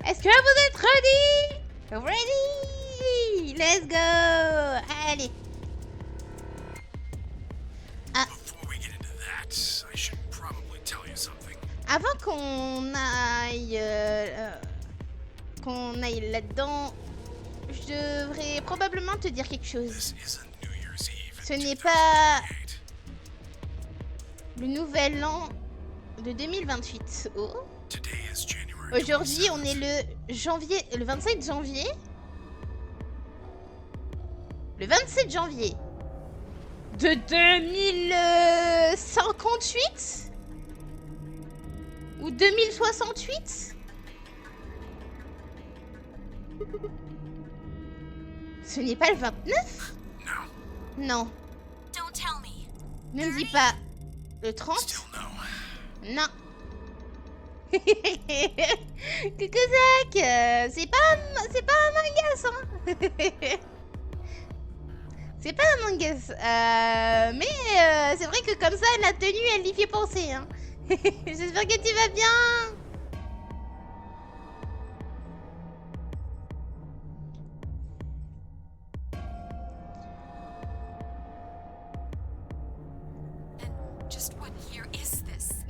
Est-ce que vous êtes ready? Ready? Let's go. Allez. Ah. Avant qu'on aille là-dedans, je devrais probablement te dire quelque chose. Ce n'est pas le nouvel an de 2028. Oh. Aujourd'hui, on est le 27 janvier. Le 27 janvier de 2058 ou 2068. Ce n'est pas le 29? Non. Ne me dis pas le 30? Non. Coucou Zach, c'est pas Among Us, hein. C'est pas Among Us, mais c'est vrai que comme ça la tenue elle y fait penser, hein. J'espère que tu vas bien.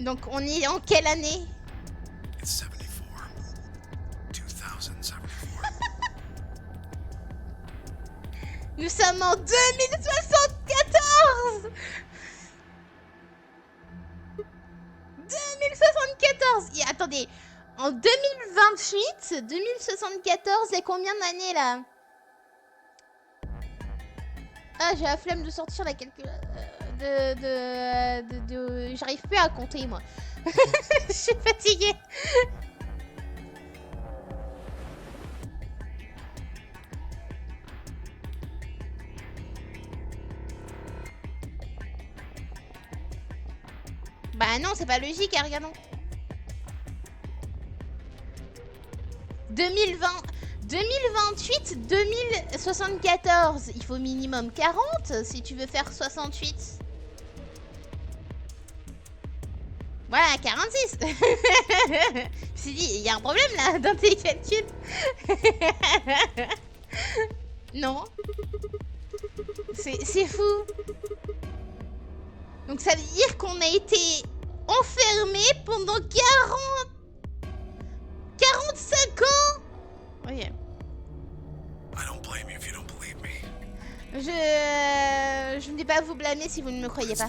Donc on est en quelle année? Nous sommes en 2074. 2074. Et attendez, en 2028, 2074, il y a combien d'années là? Ah, j'ai la flemme de sortir la calculatrice. J'arrive plus à compter, moi. Je suis fatiguée. Bah non, c'est pas logique, hein, regardons. 2020, 2028, 2074. Il faut minimum 40 si tu veux faire 68. Voilà, 46. Je me suis dit, il y a un problème là dans tes calculs. Non. C'est fou. Donc ça veut dire qu'on a été enfermé pendant 45 ans. Ok. Je ne vais pas vous blâmer si vous ne me croyez pas.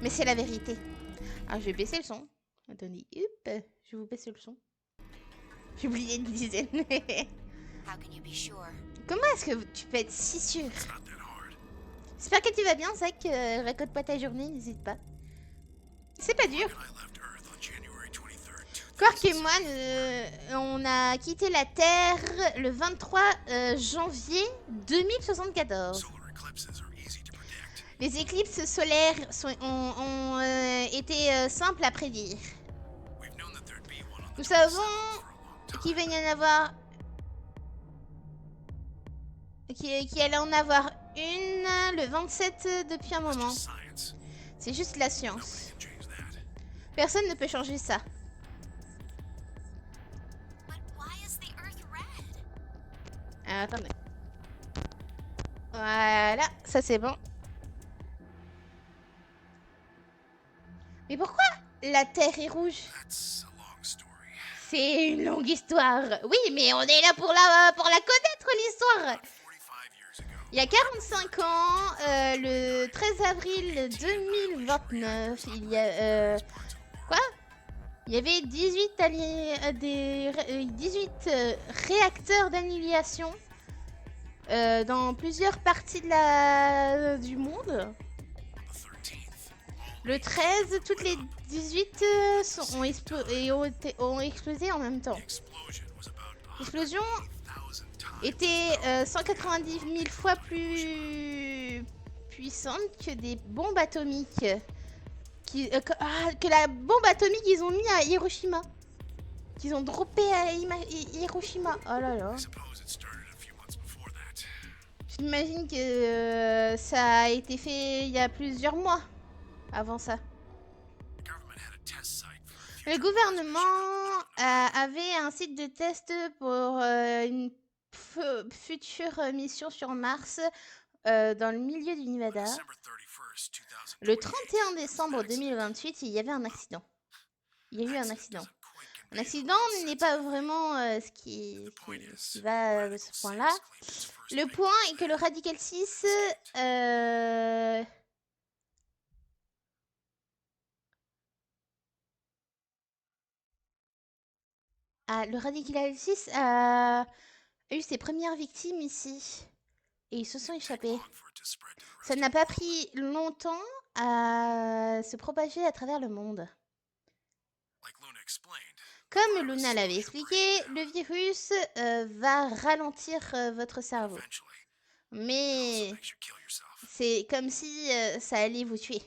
Mais c'est la vérité. Alors je vais baisser le son. Attendez, hop, je vais vous baisser le son. J'ai oublié une dizaine. Comment est-ce que tu peux être si sûr? J'espère que tu vas bien, Zach. Raconte pas ta journée, n'hésite pas. C'est pas dur. Quark et moi, on a quitté la Terre le 23 janvier 2074. Les éclipses solaires ont été simples à prédire. Nous savons qu'il va y en avoir... qu'il allait en avoir une le 27 depuis un moment. C'est juste la science. Personne ne peut changer ça. Attendez. Voilà, ça c'est bon. Mais pourquoi la Terre est rouge? C'est une longue histoire. Oui, mais on est là pour la connaître, l'histoire. Il y a 45 ans, le 13 avril 2029, il y a... quoi? Il y avait 18 réacteurs d'annihilation dans plusieurs parties du monde. Le 13, toutes les 18 ont explosé en même temps. L'explosion était 190 000 fois plus puissante que des bombes atomiques. Que la bombe atomique qu'ils ont mis à Hiroshima. Qu'ils ont droppé à Hiroshima. Oh là là. J'imagine que ça a été fait il y a plusieurs mois avant ça. Le gouvernement avait un site de test pour une future mission sur Mars dans le milieu du Nevada. Le 31 décembre 2028, il y avait un accident. Il y a eu un accident. Un accident n'est pas vraiment ce qui va à ce point-là. Le point est que le Radical 6... le Radical 6 a eu ses premières victimes ici. Et ils se sont échappés. Ça n'a pas pris longtemps à se propager à travers le monde. Comme Luna l'avait expliqué, le virus va ralentir votre cerveau. Mais c'est comme si ça allait vous tuer.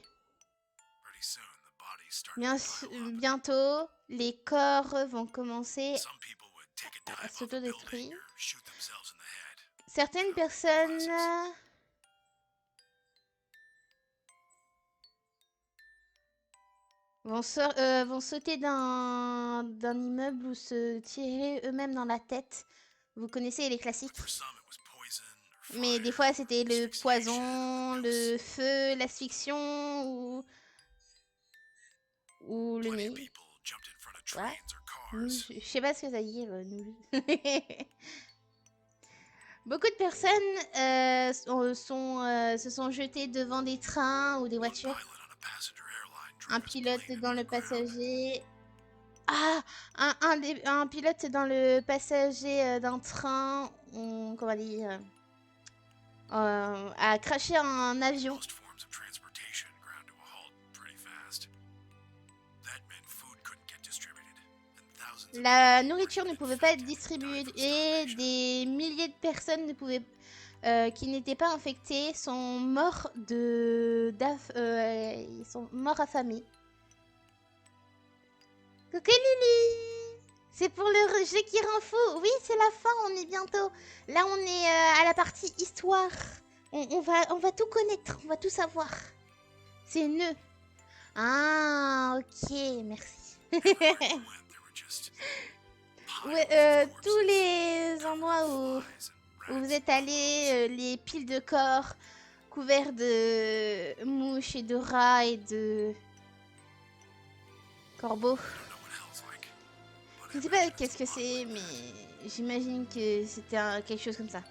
Bientôt, les corps vont commencer à s'autodétruire. Certaines personnes vont sauter d'un immeuble ou se tirer eux-mêmes dans la tête. Vous connaissez les classiques. Mais des fois, c'était le poison, le feu, l'asphyxion ou le nez. Ouais. Je sais pas ce que ça dit, nous. Beaucoup de personnes se sont jetées devant des trains ou des voitures. Un pilote dans le passager... Ah, un pilote dans le passager d'un train, comment dire, a craché un avion. La nourriture ne pouvait pas être distribuée et des milliers de personnes ne pouvaient, qui n'étaient pas infectées sont morts ils sont morts affamés. Coucou Lily! C'est pour le jeu qui rend fou. Oui, c'est la fin, on est bientôt. Là, on est à la partie histoire. On va tout connaître, on va tout savoir. C'est nœud. Ah, ok, merci. Ouais, tous les endroits où vous êtes allés, les piles de corps couverts de mouches et de rats et de corbeaux. Je ne sais pas qu'est-ce que c'est, mais j'imagine que c'était quelque chose comme ça.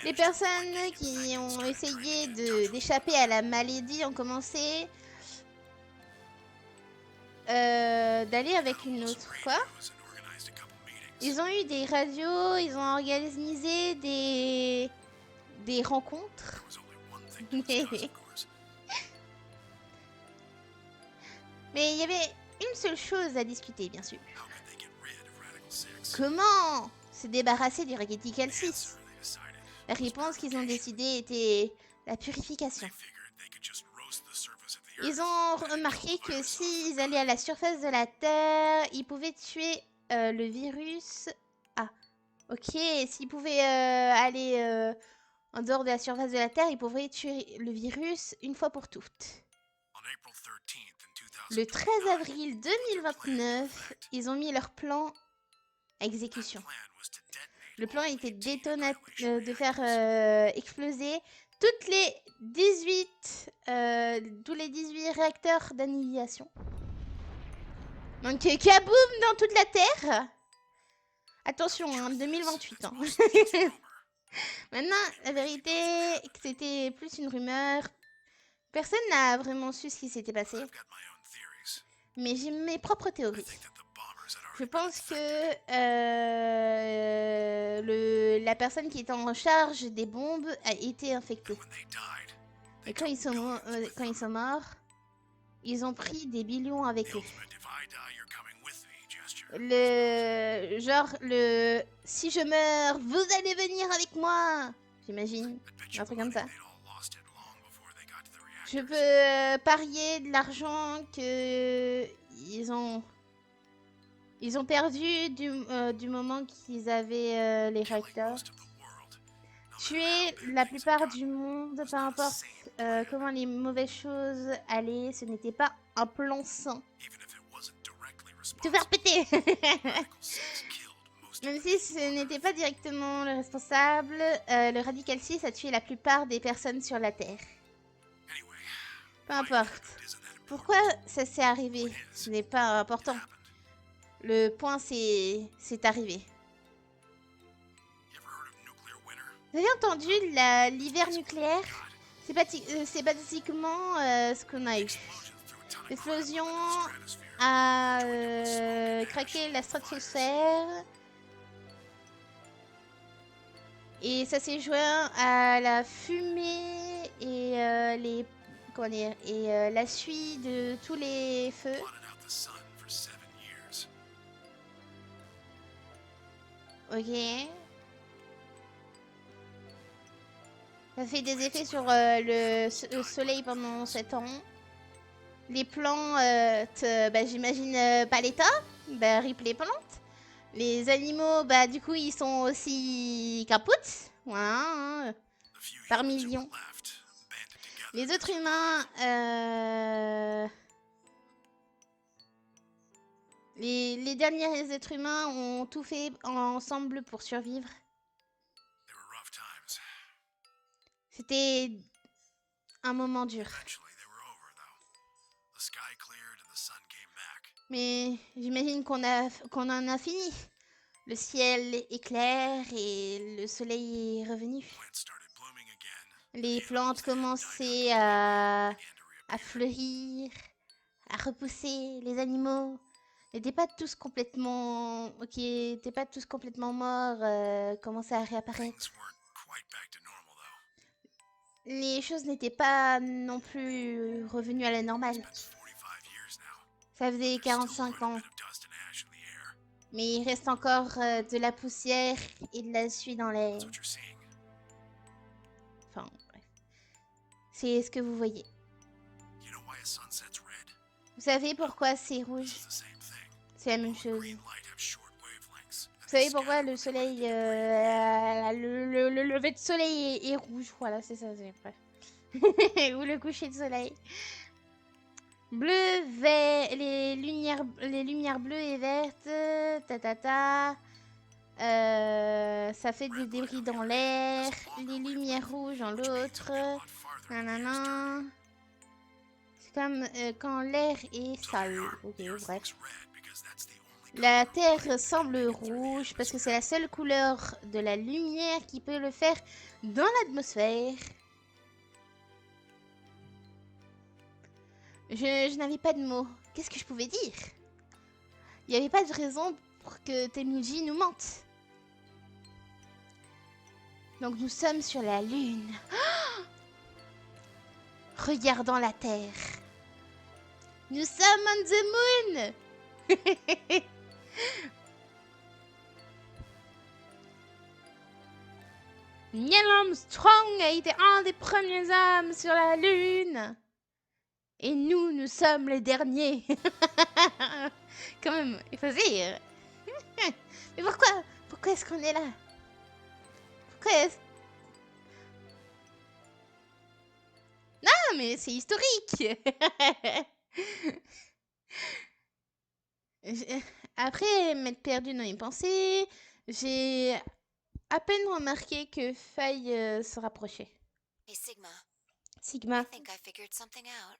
Les personnes qui ont essayé d'échapper à la maladie ont commencé d'aller avec une autre fois. Ils ont eu des radios, ils ont organisé des rencontres. Mais il y avait une seule chose à discuter, bien sûr. Comment se débarrasser du Radical 6? La réponse qu'ils ont décidé était la purification. Ils ont remarqué que s'ils allaient à la surface de la Terre, ils pouvaient tuer le virus. Ah, ok. S'ils pouvaient aller en dehors de la surface de la Terre, ils pourraient tuer le virus une fois pour toutes. Le 13 avril 2029, ils ont mis leur plan à exécution. Le plan était de faire exploser tous les 18 réacteurs d'annihilation. Donc kaboum dans toute la Terre. Attention, hein, 2028. Hein. Maintenant, la vérité est que c'était plus une rumeur. Personne n'a vraiment su ce qui s'était passé. Mais j'ai mes propres théories. Je pense que la personne qui était en charge des bombes a été infectée. Et quand ils sont morts, ils ont pris des billions avec eux. Si je meurs, vous allez venir avec moi. J'imagine, un truc comme ça. Je peux parier de l'argent que ils ont perdu du moment qu'ils avaient les réacteurs. Tuer la plupart du monde, peu importe comment les mauvaises choses allaient. Ce n'était pas un plan sain. Te faire péter. Même si ce n'était pas directement le responsable, le Radical 6 a tué la plupart des personnes sur la Terre. Peu importe. Pourquoi ça s'est arrivé? Ce n'est pas important. Le point, c'est arrivé. Vous avez entendu l'hiver nucléaire? C'est basiquement ce qu'on a eu. L'explosion a craqué la stratosphère. Et ça s'est joint à la fumée et la suie de tous les feux. Ok. Ça fait des effets sur le soleil pendant 7 ans. Les plantes, j'imagine pas l'état. Bah, rip les plantes. Les animaux, bah du coup, ils sont aussi capoutes. Voilà, hein, par millions. Les êtres humains, les derniers êtres humains ont tout fait ensemble pour survivre. C'était un moment dur. Mais j'imagine qu'on en a fini. Le ciel est clair et le soleil est revenu. Les plantes commençaient à fleurir, à repousser. Les animaux n'étaient pas tous complètement... Ok, n'étaient pas tous complètement morts, commençaient à réapparaître. Les choses n'étaient pas non plus revenues à la normale. Ça faisait 45 ans. Mais il reste encore de la poussière et de la suie dans l'air. Enfin, bref. C'est ce que vous voyez. Vous savez pourquoi c'est rouge? C'est la même chose. Vous savez pourquoi le soleil... le lever de soleil est rouge. Voilà, c'est ça. Bref. Ou le coucher de soleil. Bleu, vert, les lumières bleues et vertes, ça fait des débris dans l'air, les lumières rouges dans l'autre, nanana. C'est comme quand l'air est sale. Ok, bref. La Terre semble rouge parce que c'est la seule couleur de la lumière qui peut le faire dans l'atmosphère. Je n'avais pas de mots. Qu'est-ce que je pouvais dire? Il n'y avait pas de raison pour que Temiji nous mente. Donc nous sommes sur la Lune. Oh, regardant la Terre. Nous sommes on the moon. Neil Armstrong a été un des premiers hommes sur la Lune. Et nous sommes les derniers. Quand même, il faut dire. Mais pourquoi est-ce qu'on est là? Pourquoi est-ce... Non, mais c'est historique. Après m'être perdue dans mes pensées, j'ai à peine remarqué que Faye se rapprochait. Hey Sigma. Sigma. I think I figured something out.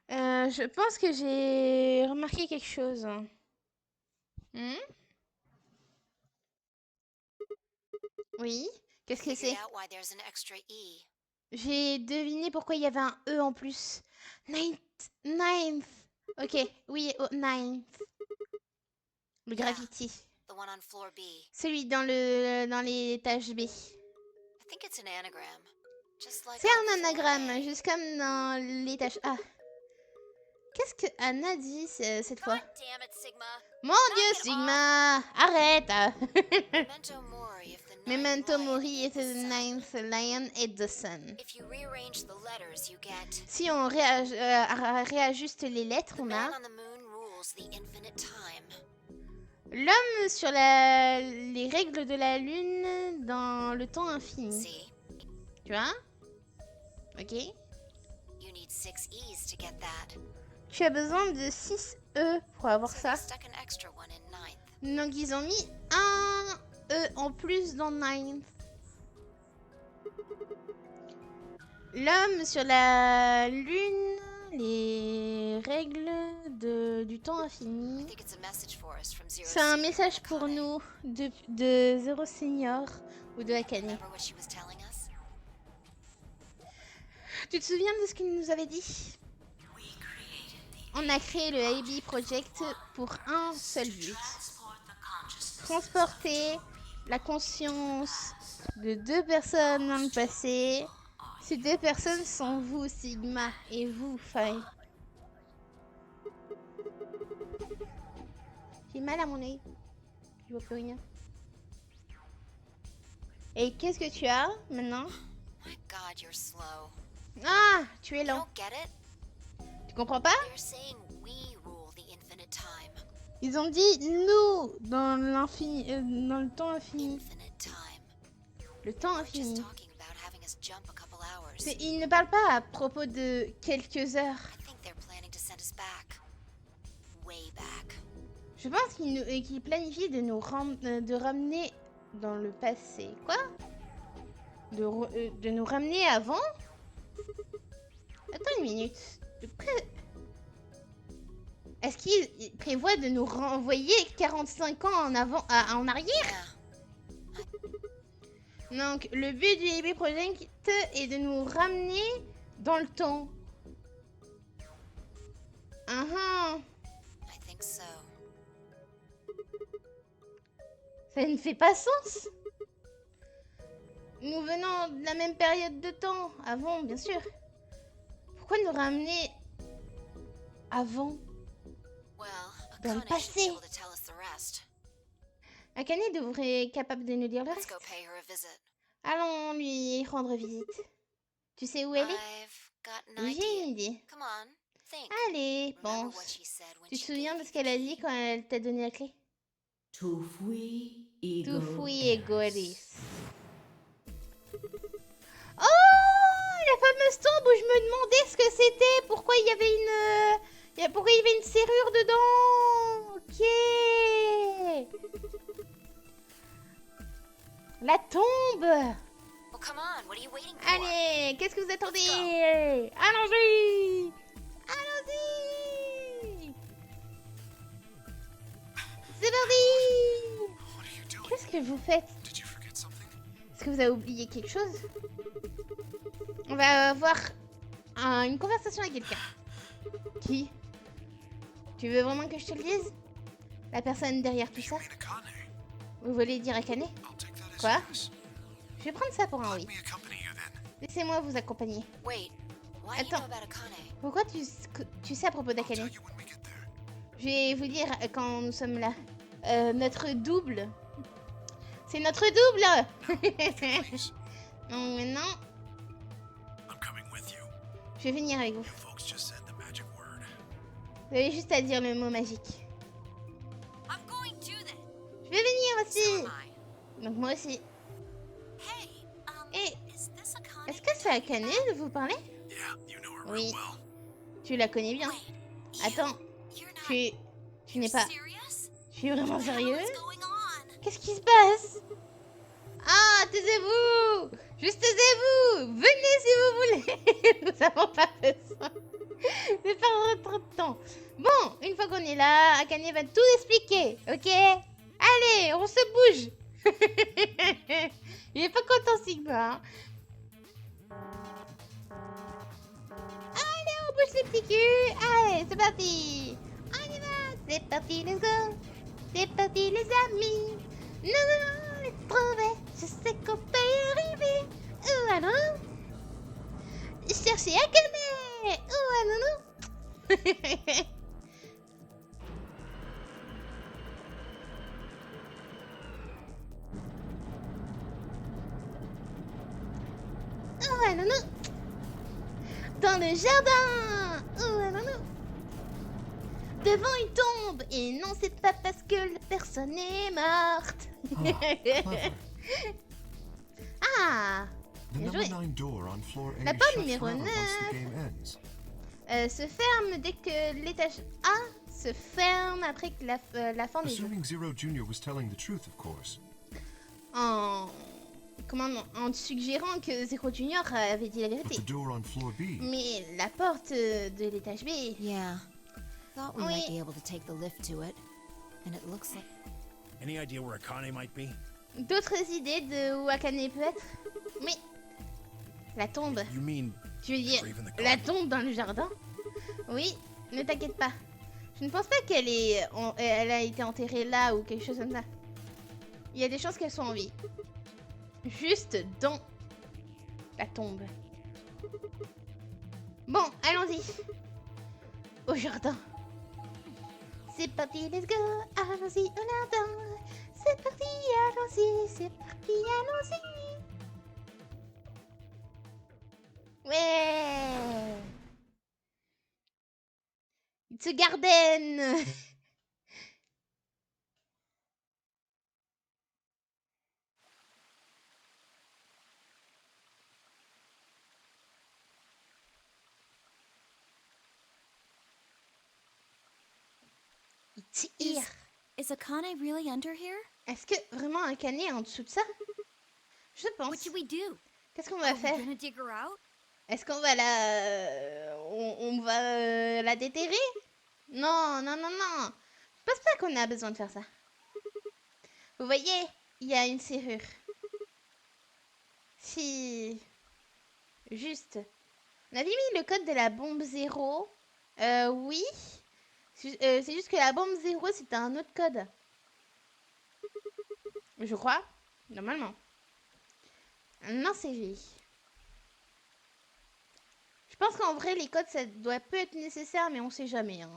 Je pense que j'ai remarqué quelque chose. Oui. Qu'est-ce que c'est? J'ai deviné pourquoi il y avait un E en plus. Ninth. Ok, oui, oh, ninth. Le graffiti. Celui dans l'étage B. C'est un anagramme, juste comme dans l'étage A. Qu'est-ce que Anna dit cette fois? Mon Dieu, Sigma! Arrête! Memento mori is the ninth lion at the sun. Si on réajuste les lettres, on a... L'homme sur les règles de la lune dans le temps infini. Tu vois? Ok. You need 6 E's to get that. Tu as besoin de 6 E pour avoir So ça. they stuck an extra one in 9th. Donc ils ont mis un E en plus dans 9. L'homme sur la lune, les règles du temps I infini. think it's a message for us from Zero C'est un Senior message and pour Akane. nous de Zero Senior ou de Akane. Remember what she was telling us? Tu te souviens de ce qu'il nous avait dit? On a créé le AB Project pour un seul but. Transporter la conscience de 2 personnes dans le passé. Ces 2 personnes sont vous, Sigma, et vous, Phi. J'ai mal à mon œil. Je vois plus rien. Et qu'est-ce que tu as maintenant? My God, you're slow. Ah, tu es You lent. don't get it? Tu comprends pas? They're saying we rule the infinite time. Ils ont dit nous dans l'infini, dans le temps infini. Infinite time. Le temps We're just infini. talking about having us jump a couple hours. Ils ne parlent pas à propos de quelques heures. I think they're planning to send us back. Way back. Je pense qu'ils planifient de nous de ramener dans le passé. Quoi? De nous ramener avant? Attends une minute. Est-ce qu'ils prévoient de nous renvoyer 45 ans en avant, en arrière? Yeah. Donc, le but du AB Project est de nous ramener dans le temps. I think so. Ça ne fait pas sens. Nous venons de la même période de temps, avant, bien sûr. Pourquoi nous ramener avant? Well, Dans le Akane should be passé. able to tell us the rest. Akane devrait être capable de nous dire le Let's reste. go pay her a visit. Allons lui rendre visite. Tu sais où elle est? I've got an J'ai idea. une idée. Come on, think. Allez, Remember what pense. she said when Tu te she souviens gave de you ce qu'elle a the dit key? quand elle t'a donné la clé? Tufui Ego. Tufui Egoris. Oh, la fameuse tombe où je me demandais ce que c'était. Pourquoi il y avait pourquoi il y avait une serrure dedans. Ok. La tombe. Well, come on, what are you waiting for? Allez, qu'est-ce que vous attendez? Allons-y. Allons-y. C'est parti. What are you doing? Qu'est-ce que vous faites? Did you forget something? Est-ce que vous avez oublié quelque chose? On va avoir une conversation avec quelqu'un. Qui? Tu veux vraiment que je te le dise? La personne derrière tout You ça? mean Akane? Vous voulez dire Akane? I'll take that as Quoi? a yes. Je vais prendre ça pour un oui. Let me accompany you then. Laissez-moi vous accompagner. Wait, why do you know Attends. about Akane? Pourquoi tu sais à propos I'll tell d'Akane? you when we get there. Je vais vous dire quand nous sommes là. Notre double. C'est notre double. Please, Donc maintenant, I'm coming with you. je vais venir avec vous. You folks just said the magic word. Vous avez juste à dire le mot magique. I'm going to then. Je vais venir So aussi. am I. Donc moi aussi. Hey, Et is this Akane? est-ce que c'est Akane de vous parler? Yeah, you know her Oui. real well. Tu la connais bien. Wait, Attends, you're not tu n'es pas... serious? Je suis vraiment What the hell sérieux? is going on? Qu'est-ce qui se passe? Ah, taisez-vous! Juste taisez-vous! Venez si vous voulez! Nous n'avons pas besoin de perdre trop de temps. Bon, une fois qu'on est là, Akane va tout expliquer, ok? Allez, on se bouge! Il est pas content, Sigma. Hein. Allez, on bouge les petits culs! Allez, c'est parti! On y va! C'est parti, let's go! C'est parti, les amis! Non, non, non, les trouver! Je sais qu'on peut y arriver! Oh, ah non! Cherchez Akane! Oh, ah non, non! Oh, ah non, non! Dans le jardin! Oh, ah non, non! Devant une tombe! Et non, c'est pas parce que la personne est morte! Ah, clever. Ah! The Bien number joué. 9 door on floor A La porte shuts numéro forever once 9. the game ends. Se ferme dès que l'étage A se ferme après que la fin des jeux. Assuming Zero Jr. was telling the truth, of course. En en suggérant que Zero Junior avait dit la But vérité. the door on floor B. Mais la porte de l'étage B. Yeah. Thought we might Oui. be able to take the lift to it. And it looks like Any idea where Akane might be? D'autres idées de où Akane peut être? Oui. La tombe. You mean Tu veux dire Grave in the la garden. tombe dans le jardin? Oui, ne t'inquiète pas. Je ne pense pas elle a été enterrée là ou quelque chose comme ça. Il y a des chances qu'elle soit en vie. Juste dans la tombe. Bon, allons-y. Au jardin. C'est parti, let's go. Allons-y au jardin. C'est parti, allons-y. C'est parti, allons-y. Ouais. It's a garden. It's here. Is Akane really under here? Est-ce que vraiment un canet est en dessous de ça? Je pense. What should we do? Qu'est-ce qu'on va faire? gonna dig her out? Est-ce qu'on va on va la déterrer? Non, non, non, non. Je pense pas qu'on a besoin de faire ça. Vous voyez, il y a une serrure. Si... Juste... On avait mis le code de la bombe 0. Oui. C'est juste que la bombe 0, c'était un autre code. Je crois. Normalement. Non, c'est G. Je pense qu'en vrai, les codes, ça doit peut être nécessaire, mais on sait jamais. Hein.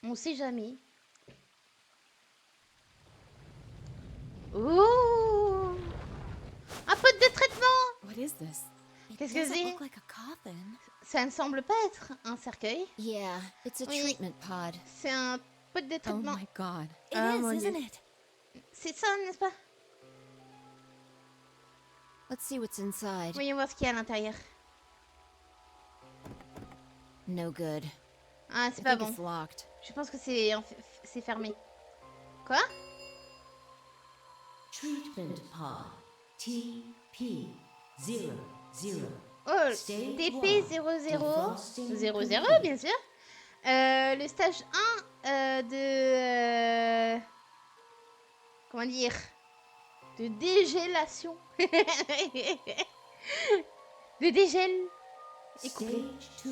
On sait jamais. Ouh! Un pot de traitement! What is this? Qu'est-ce que c'est? look like a coffin. Ça ne semble pas être un cercueil. Yeah, it's a Oui. treatment pod. C'est un pot de traitement. god. It Oh mon is, isn't Dieu. it? C'est ça, n'est-ce pas? Let's see what's inside. Voyons voir ce qu'il y a à l'intérieur. No good. Ah, I c'est pas think bon. it's locked. Je pense que c'est fermé. Quoi? Treatment pod TP00. Oh, Stage TP0000, Defrosting 00, complete. bien sûr. Le stage 1 de... comment dire? De dégélation. De dégel. Stage 2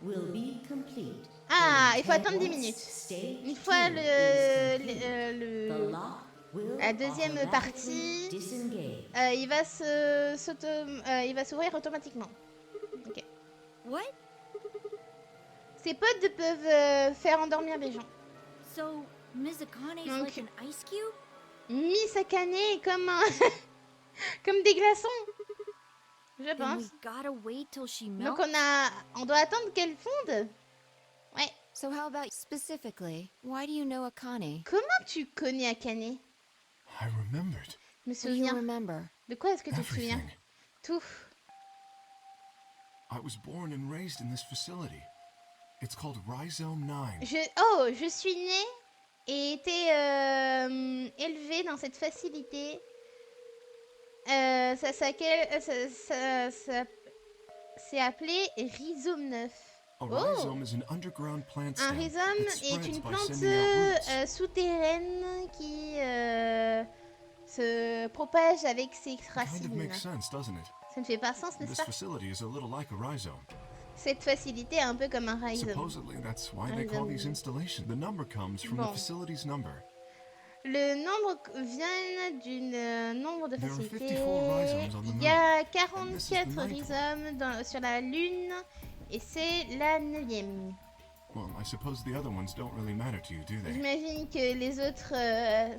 will be complete. Ah, in il faut attendre 10 10 minutes. Stage Une fois 2 is complete. The le lock will la deuxième automatically partie, disengage. il va s'ouvrir automatiquement. Ok. What? Ces pods peuvent faire endormir les gens. So, Ms. Akane's Donc- like an ice cube? Miss Akane est comme un... comme des glaçons. Je Then pense. we gotta wait till she Donc melts. on doit attendre qu'elle fonde. Ouais. So how about specifically? Why do you know Akane? Comment tu connais Akane? I remembered Je me What do you souviens. remember? De quoi est-ce que tu te souviens? everything. Tout. I was born and raised in this facility. It's called Rhizome 9. Je suis née et été élevée dans cette facilité. Ça c'est appelé rhizome 9. A Oh. rhizome is an underground plant Un stem rhizome that est spreads une by plante sending out roots. souterraine qui se propage avec ses Kind of racines. makes sense, doesn't it? Ça ne fait pas sens, n'est-ce This pas? facility is a little like a rhizome. Cette facilité est un peu comme un rhizome. Supposedly, that's why they call these installations. The number comes from the Bon. facility's number. Le nombre vient du nombre de There are facilités. 54 rhizomes on the Il y a And this is the 44 ninth one. rhizomes sur la Lune et c'est la 9e. Well, I suppose the other ones don't really matter to you, do they? J'imagine que les autres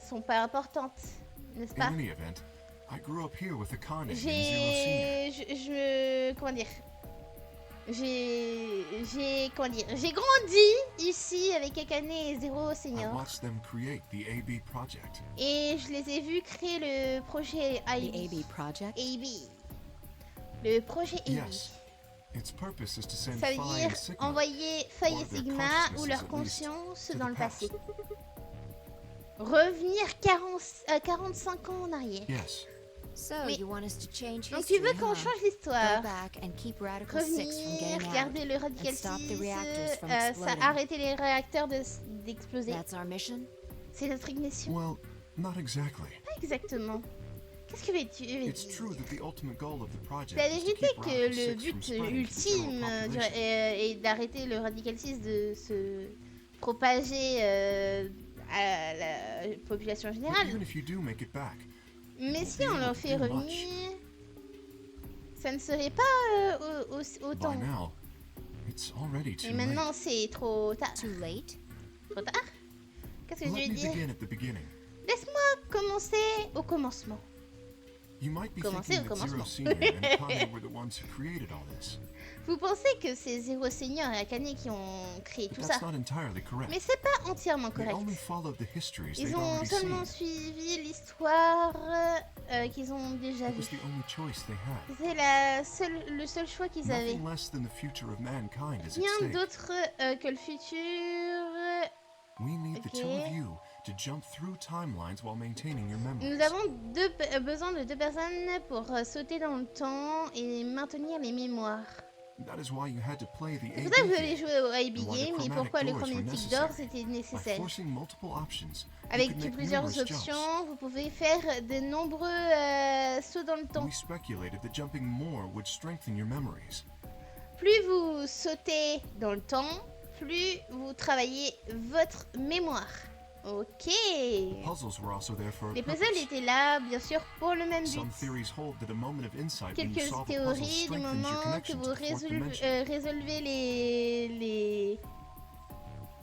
sont pas importantes, n'est-ce In pas? any event, I grew up here with Akane and Zero Senior. Comment dire? comment dire, j'ai grandi ici avec Akane et Zero I Senior. watched them create the AB project. Et je les ai vus créer le projet The AB. AB project? AB. Le projet AB. Yes. Its purpose is to send Ça veut Phi dire and Sigma, envoyer Phi or et their Sigma ou consciousnesses leur at least, conscience to dans the le past. passé. Revenir 45 ans en arrière. Yes. So Oui. you want us to change Donc tu history, veux qu'on huh? change Go l'histoire. back and keep Radical 6 from Revenir, getting out. garder le Radical and stop 6, the reactors from ça, exploding. arrêter les réacteurs d'exploser. That's our mission? C'est notre ignition. Well, not exactly. Pas exactement. Qu'est-ce que veux-tu It's true that the ultimate goal of the project C'est la is to vérité keep que Radical le 6 from but spreading to the ultime general population. est d'arrêter le Radical 6 de se propager à la population But générale. even if you do make it back, Mais si be on able le to fait do revenir, ça ne serait pas autant. by now, it's already too Et late. maintenant c'est trop tard. Too late? Trop tard? Qu'est-ce que je Let veux me dire? begin at the beginning. Laisse-moi commencer au commencement. You might be Commencer thinking au that Zero commencement. Senior and Akane were the ones who created all this, Vous pensez que c'est Zero Senior et Akane qui ont créé but tout that's ça? not entirely correct. Mais c'est pas entièrement They correct. only followed the histories Ils they'd ont already seulement seen. suivi l'histoire qu'ils ont déjà It was vue. the only choice they had. C'est le seul choix qu'ils avaient. Nothing less than the future of mankind is at Rien stake. d'autre que le futur. We need the two Ok. of you to jump through timelines while maintaining your Nous memories. avons besoin de deux personnes pour sauter dans le temps et maintenir les mémoires. That is why you had to play the C'est AB pour ça que vous allez game. jouer au AB And why the Game et chromatic pourquoi le doors were chromatic necessary. door c'était By nécessaire. forcing multiple options, you Avec could make plusieurs numerous jumps. options, vous pouvez faire de nombreux sauts dans le temps. We speculated that jumping more would strengthen your memories. Plus vous sautez dans le temps, plus vous travaillez votre mémoire. Ok. Puzzles were also there for a Les puzzles purpose. étaient là, bien sûr, pour le même Some but. theories hold that a moment of insight when you Quelques solve a puzzle théories du strengthens your moment que connection vous to the fourth dimension. résolvez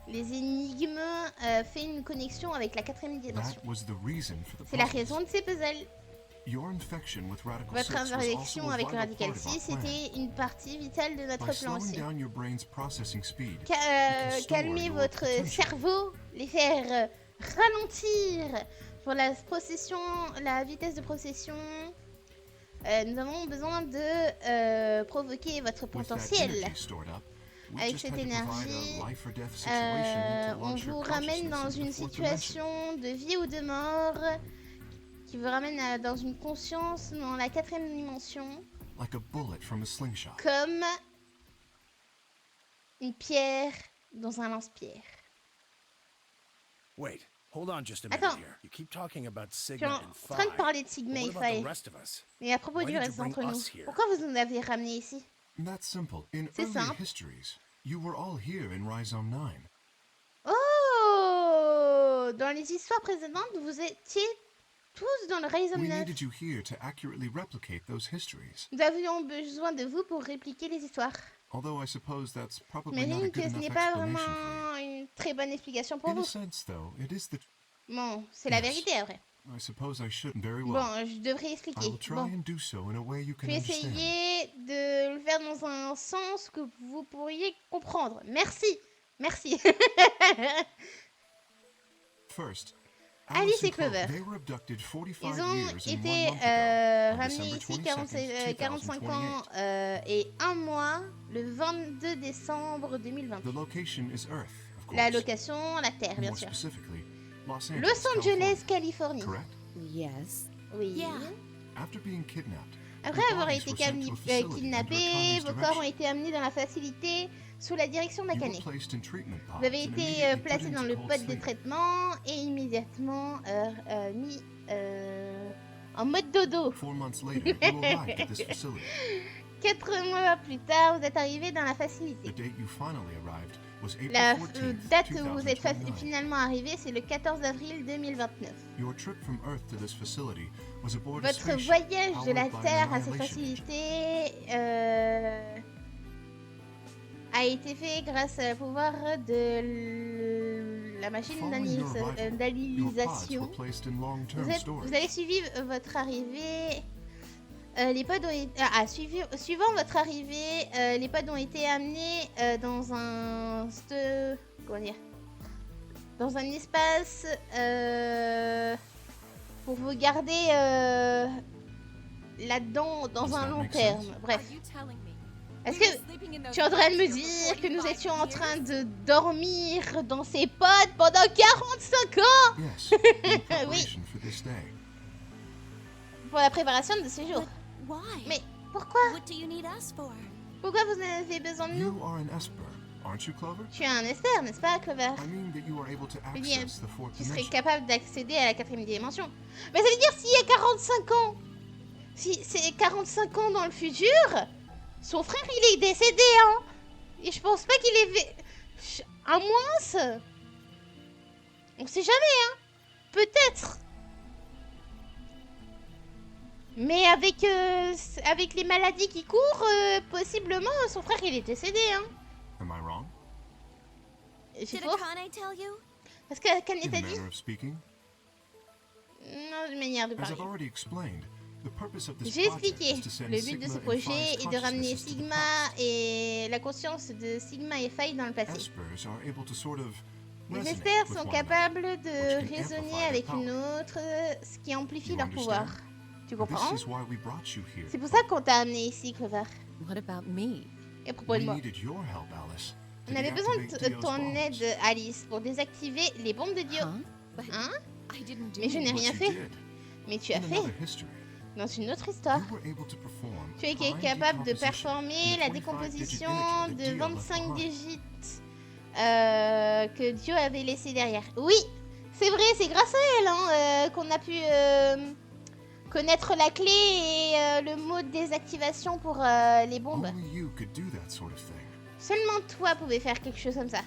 les énigmes fait une connexion avec la quatrième dimension. That was the reason for the C'est la puzzles. raison de ces puzzles. Your infection with Radical Votre 6 was interaction also a avec le vital Radical part of our 6 plan. était une partie vitale de notre By plan slowing aussi. down your brain's processing speed, Calmer your votre potential. cerveau, les faire ralentir pour la vitesse de procession. Nous avons besoin de provoquer votre with that potentiel. energy stored up, we Avec just cette had to provide énergie, a life or death situation to on launch your vous ramène dans consciousness into une the fourth dimension. situation de vie ou de mort qui vous ramène dans une conscience dans la quatrième dimension, Like a bullet from a slingshot. comme une pierre dans un lance-pierre. Wait, hold on just a Attends. minute here. You keep talking about Je suis Sigma en and train de Phi. parler de Sigma But et what about Phi. the rest of us? Mais à propos Why du did you reste bring d'entre nous, us here? pourquoi vous nous avez ramenés ici? That's simple. In C'est earlier simple. histories, you were all here in Rhizome 9. Oh! Dans les histoires précédentes, vous étiez tous dans le Rhizome We 9. needed you here to accurately replicate those histories. Nous avions besoin de vous pour répliquer les histoires. Although I suppose that's probably not a J'imagine good que ce enough n'est pas explanation for vraiment une très bonne explication you. pour In a vous. sense, though, it is the. Bon, c'est la Yes. vérité après. I suppose I shouldn't very well. Bon, je devrais I expliquer. will try Bon, and do so in a way you je can vais understand. essayer de le faire dans un sens que vous pourriez comprendre. Merci. Merci. First, Alice et and Chloe, Clover. they were abducted 45 Ils ont years and 1 été month ago, on ramenés December ici 22nd, 45 ans 2028. et un mois le 22 décembre 2020. The location is Earth, of course. La location, la Terre, bien More sûr. specifically, Los Los Angeles, Californie. Correct? Yes. Oui. Yeah. After being kidnapped, Après your avoir bodies été were sent to a facility under kidnappés, Akane's vos corps ont direction. été amenés dans la facilité sous la direction You were d'Akane. placed in treatment pods Vous avez and été immediately put placé dans into le cold pod de sleep. traitement et immédiatement mis en mode dodo. 4 months later, you arrived at this facility. 4 mois plus tard, vous êtes arrivé dans la The facilité. date you finally arrived was La April 14th, date où vous êtes 2029. finalement arrivé, c'est le 14 avril 2029. Your trip from Earth to this facility was aboard a Votre spaceship voyage de la powered by an Terre à cette annihilation engine. facilité a été fait grâce au pouvoir de la machine Following your arrival, Your pods d'analysation. were placed in long-term Vous storage. avez suivi votre arrivée Les pods ont été... suivant votre arrivée, les pods ont été amenés dans un... Comment dire? Dans un espace pour vous garder là-dedans dans un long terme. Bref. Est-ce que tu es en train de me dire que nous étions en train de dormir dans ces pods pendant 45 ans? Yes, in preparation for this day. Pour la préparation de ce jour. Why? Mais pourquoi? What do you need us for? Pourquoi vous avez besoin de nous? You are an Esper, aren't you, Clover? Tu es un Esper, n'est-ce pas, Clover? I mean that you are able to veux dire, access the fourth tu serais dimension. capable d'accéder à la 4ème dimension. Mais ça veut dire s'il y a 45 ans, si c'est 45 ans dans le futur, son frère il est décédé, hein. Et je pense pas qu'il est... À moins... On sait jamais, hein. Peut-être. Mais avec les maladies qui courent, possiblement son frère il est décédé, hein. Am I wrong? C'est Did faux. Akane tell you? Parce que Akane In t'a a dit? manner of speaking, Non, une manière de as parler. I've already explained, the purpose of this J'ai project expliqué. is to send Le but de ce Sigma and projet Phi's est de ramener consciousnesses to the Sigma past. et la conscience de Sigma et Faye dans le passé. Espers are able to sort of Les resonate Espers with sont one capables which de can raisonner amplify avec their une power. autre, ce qui amplifie You leur pouvoir. understand? Tu This comprends? is why we brought you here. C'est pour ça qu'on t'a amené ici, Clover. What about me? Et à propos We de moi. needed your help, Alice. to On avait besoin deactivate de Dio's ton bombs. aide, Alice, pour désactiver les bombes de Dio. Huh? But Hein? I didn't do Mais je n'ai it. rien But you fait. did. Mais tu as In fait another history, dans une autre histoire. you were able to perform Tu es fine capable de decomposition performer in la the 25 décomposition digit de image that Dio 25 left behind. digits que Dio avait laissé derrière. Oui, c'est vrai, c'est grâce à elle hein, qu'on a pu connaître la clé et le mot de désactivation pour les bombes. Only you could do that sort of thing. Seulement toi pouvais faire quelque chose comme ça.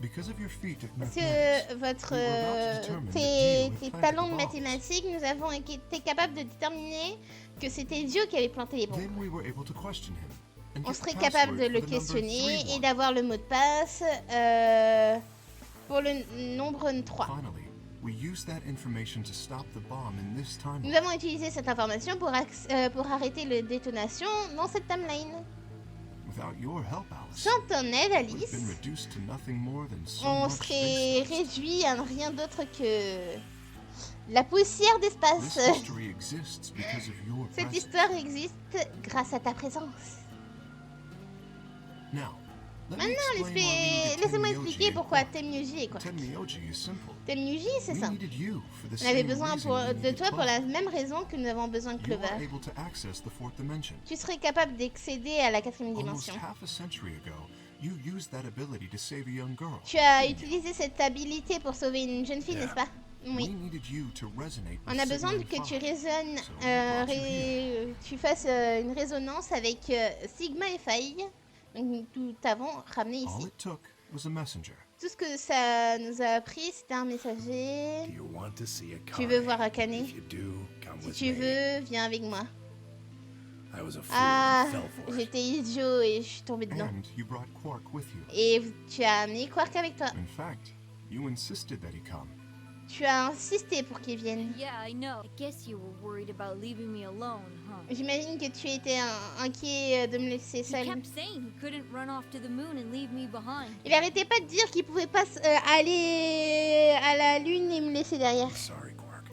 Because of your feat of Parce mathematics, que votre, we were about to determine that Dio tes had planted talents the de bombs. mathématiques, nous avons été capables de déterminer que c'était Dio qui avait planté les bombes. Then we were able to question him and On get serait the capable de password le for the number questionner 31. et d'avoir le mot de passe pour le nombre 3. Finally, we used that information to stop the bomb in this Nous timeline. avons utilisé cette information pour arrêter la détonation dans cette timeline. Without your help, Alice, Sans ton aide, we'd have Alice, been reduced to nothing more than so on much serait space dust. réduit à rien d'autre que la poussière This d'espace. history exists because of your Cette presence. histoire existe grâce à ta présence. Now, let me Maintenant, explain why we needed laissez-moi Tenmyoji expliquer in pourquoi court. Tenmyoji est quoi. Tenmyoji is simple. Tenmyoji, c'est We ça. needed you for the On avait same besoin reason de we needed toi pour la Clover. même raison que nous avons besoin de You are Clover. able to access the fourth dimension. Tu serais capable d'accéder à la 4ème Almost dimension. half a century ago, you used that ability to save a young girl. Tu as utilisé cette habilité pour sauver une jeune fille, Yeah. n'est-ce pas? We Oui. needed you to resonate On with a besoin Sigma que and tu Phi. résonnes, So we brought you tu fasses une résonance avec Sigma et Faye. Donc nous t'avons ramené All ici. it took was a messenger. Tout ce que ça nous a appris, c'était un messager. Do you want to see Akane? Tu veux voir Akane? If you do, come Si with tu me. veux, viens avec moi. I was a fool Ah, and fell for it. j'étais idiot et je suis tombée dedans. And you brought Quark with you. Et tu as amené Quark avec toi. In fact, you insisted that he come. Tu as insisté pour qu'il vienne. Yeah, I know. I guess you were worried about leaving me alone, huh? J'imagine que tu étais inquiet de me laisser He seule. kept saying he couldn't run off to the moon and leave me behind. Il arrêtait pas de dire qu'il pouvait pas aller à la lune et me laisser derrière. Sorry, Quark.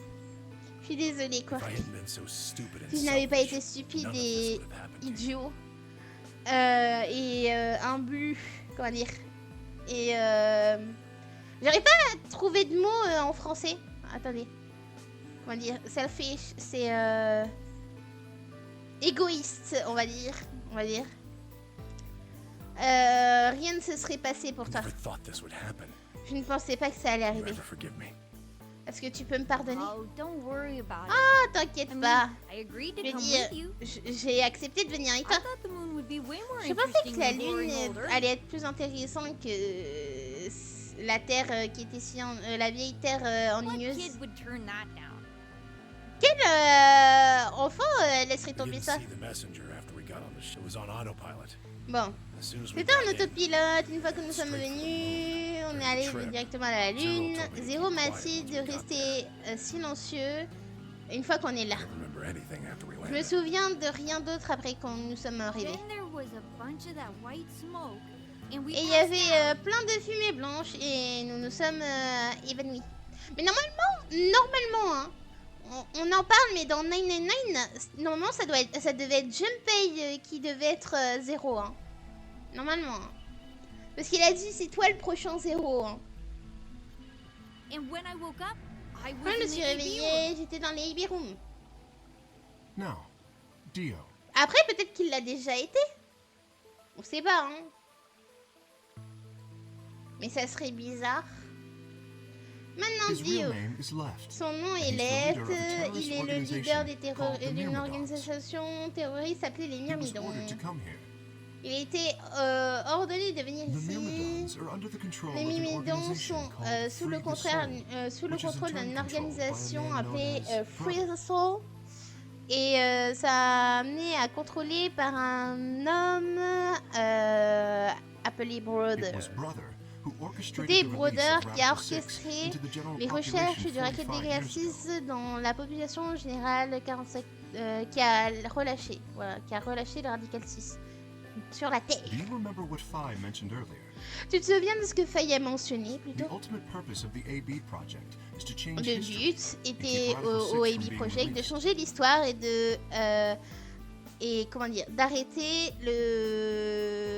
Je suis désolée, Quark. If I hadn't been so stupid and Si je n'avais pas été selfish, stupide none of this et would have happened to you. idiot et imbu, comment dire, et j'arrive pas à trouver de mots en français. Attendez, comment dire, selfish, c'est égoïste, on va dire, rien ne se serait passé pour toi. Never thought this would happen. Je ne pensais pas que ça allait You arriver. ever forgive me? Est-ce que tu peux me pardonner? Oh, don't worry about it. Ah, I t'inquiète mean, pas. I agreed to Je veux come dire, with you. j'ai accepté de venir avec I toi. thought the moon would be way more Je pensais interesting que la than boring Lune old Earth. allait être plus intéressante que la Terre qui était si la vieille Terre What ennuyeuse. kid would turn that down? Quel enfant laisserait We tomber didn't ça? see the messenger after we got on the ship. It was on autopilot. Bon, As soon as we c'était en got in, autopilote. Une fois que nous sommes venus, on est allé directement à la Lune. Zéro m'a dit de rester silencieux Une fois qu'on est là. I don't remember anything after we Je me landed. souviens de rien d'autre après quand nous sommes arrivés. Then there was a bunch of that white smoke, and we Et il y passed avait out. plein de fumée blanche et nous nous sommes évanouis. Mais normalement, hein, on en parle, mais dans 999, normalement ça devait être Junpei qui devait être 0. Hein. Normalement. Hein. Parce qu'il a dit c'est toi le prochain 0. Hein. And when I woke up, I Quand was je me in suis the AB room. réveillée, j'étais dans les AB rooms. Now, Dio, Après, peut-être qu'il l'a déjà été. On sait pas, hein. Mais ça serait bizarre. Maintenant, his Dio. real name is Left. Son nom And est he's the leader of a Left. terrorist Il est le leader organization des called the d'une Myrmidons. organisation terroriste appelée les He was Myrmidons. ordered to come here. Il a été ordonné de venir The ici. Myrmidons are under the control Les of an Myrmidons organization sont called sous le Free the Soul, sous le which is in contrôle turn d'une controlled by a organisation man known appelée as Free Brother. the Soul. Et ça a amené à contrôler par un homme appelé It Brother. was Brother who orchestrated C'était the release Brother of qui a Raptor 6 orchestré into the general les population recherches du Racket 45 Vega years 6 ago. dans la population générale 45, qui a relâché le Radical 6 sur la Terre. Do you remember what Phi mentioned earlier? Tu te souviens de ce que Faye a mentionné The plutôt? ultimate purpose of the AB project is to change Le history. but était au AB Project de changer l'histoire et d'arrêter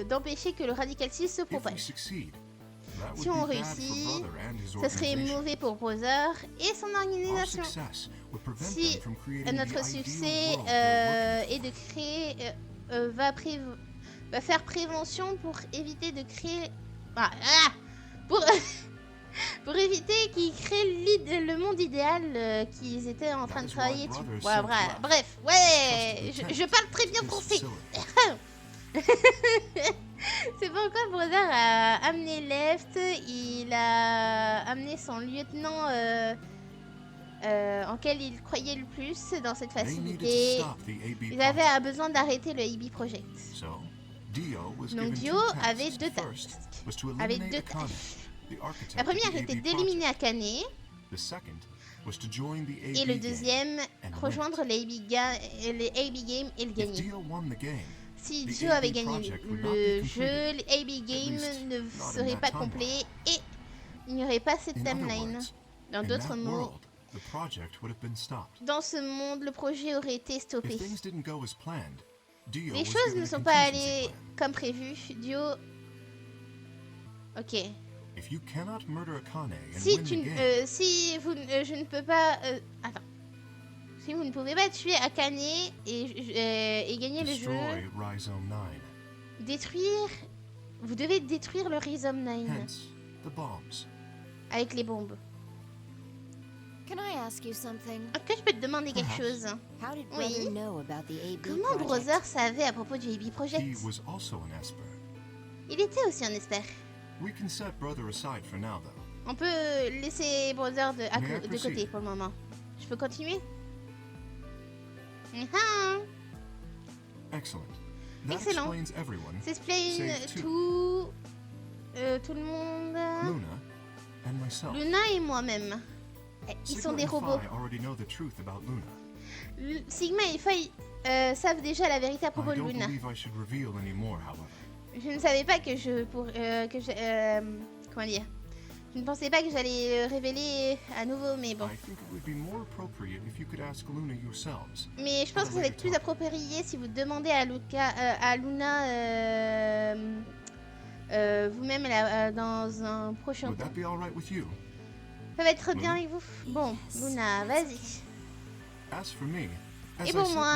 d'empêcher que le Radical 6 se If we propage. succeed, that Si would on be bad for réussit, Brother and his Ça serait organization. mauvais pour Brother et son Our organisation. success would prevent Si them from creating notre the succès ideal world they're looking est de créer va faire prévention pour éviter de créer pour pour éviter qu'ils créent le monde idéal qu'ils étaient en train de travailler dessus. Ouais, bref, ouais, je parle très bien for. français. This facility. C'est pourquoi Brother a amené Left, il a amené son lieutenant en quel il croyait le plus dans cette They needed to facilité. stop the AB Ils project. avaient besoin d'arrêter le AB Project. So, Dio was Donc given Dio two tasks. avait deux First tasks. was to Avec eliminate deux Akane, tâches. the architect La première of the était AB d'éliminer project. Akane The second was to join the AB et le gang. deuxième and rejoindre les AB Game et le If gagner. Dio won the game, Si the Dio AB avait gagné project would not le be jeu, completed. les AB Game least, ne not in serait that pas timeline. complet et il n'y aurait pas cette In other timeline. words, Dans in d'autres that mots, world, the project would have been stopped. dans ce monde, le projet aurait été stoppé. If things didn't go as planned, Dio Les was choses given ne a sont pas contingency allées plan. comme prévu. Dio... Ok. If you cannot murder Akane and Si win tu, the game, si vous, je ne peux pas... attends. Si vous ne pouvez pas tuer Akane et gagner le jeu, destroy Rhizome 9. détruire... Vous devez détruire le Rhizome 9 Hence, the bombs. avec les bombes. Can I ask you something? Est-ce que je peux te demander quelque chose? How did Oui. Brother know about the AB Comment project? Brother savait à propos du AB He Project? was also an Esper. Il était aussi un expert. We can set Brother aside for now, though. On peut laisser Brother de Mais côté proceed. pour le moment. Je peux continuer? Ah, Excellent. That Excellent. explains everyone, c'est explain Save tout le monde. Luna, and myself. Luna et moi-même. Ils sont Sigma des and robots. Phi already know the truth about Luna. Sigma et Faye savent déjà la vérité à propos I de don't Luna. believe I should reveal any more, however. Je ne savais pas que comment dire? Je ne pensais pas que j'allais le révéler à nouveau, mais bon. I think it would be more appropriate if you could ask Luna yourselves. Mais je pense que ça va être plus approprié si vous demandez à Luna vous-même dans un prochain Would temps. that be all right with you? Ça va être bien avec vous? Bon, Luna, vas-y. As for me, as Et I pour said moi,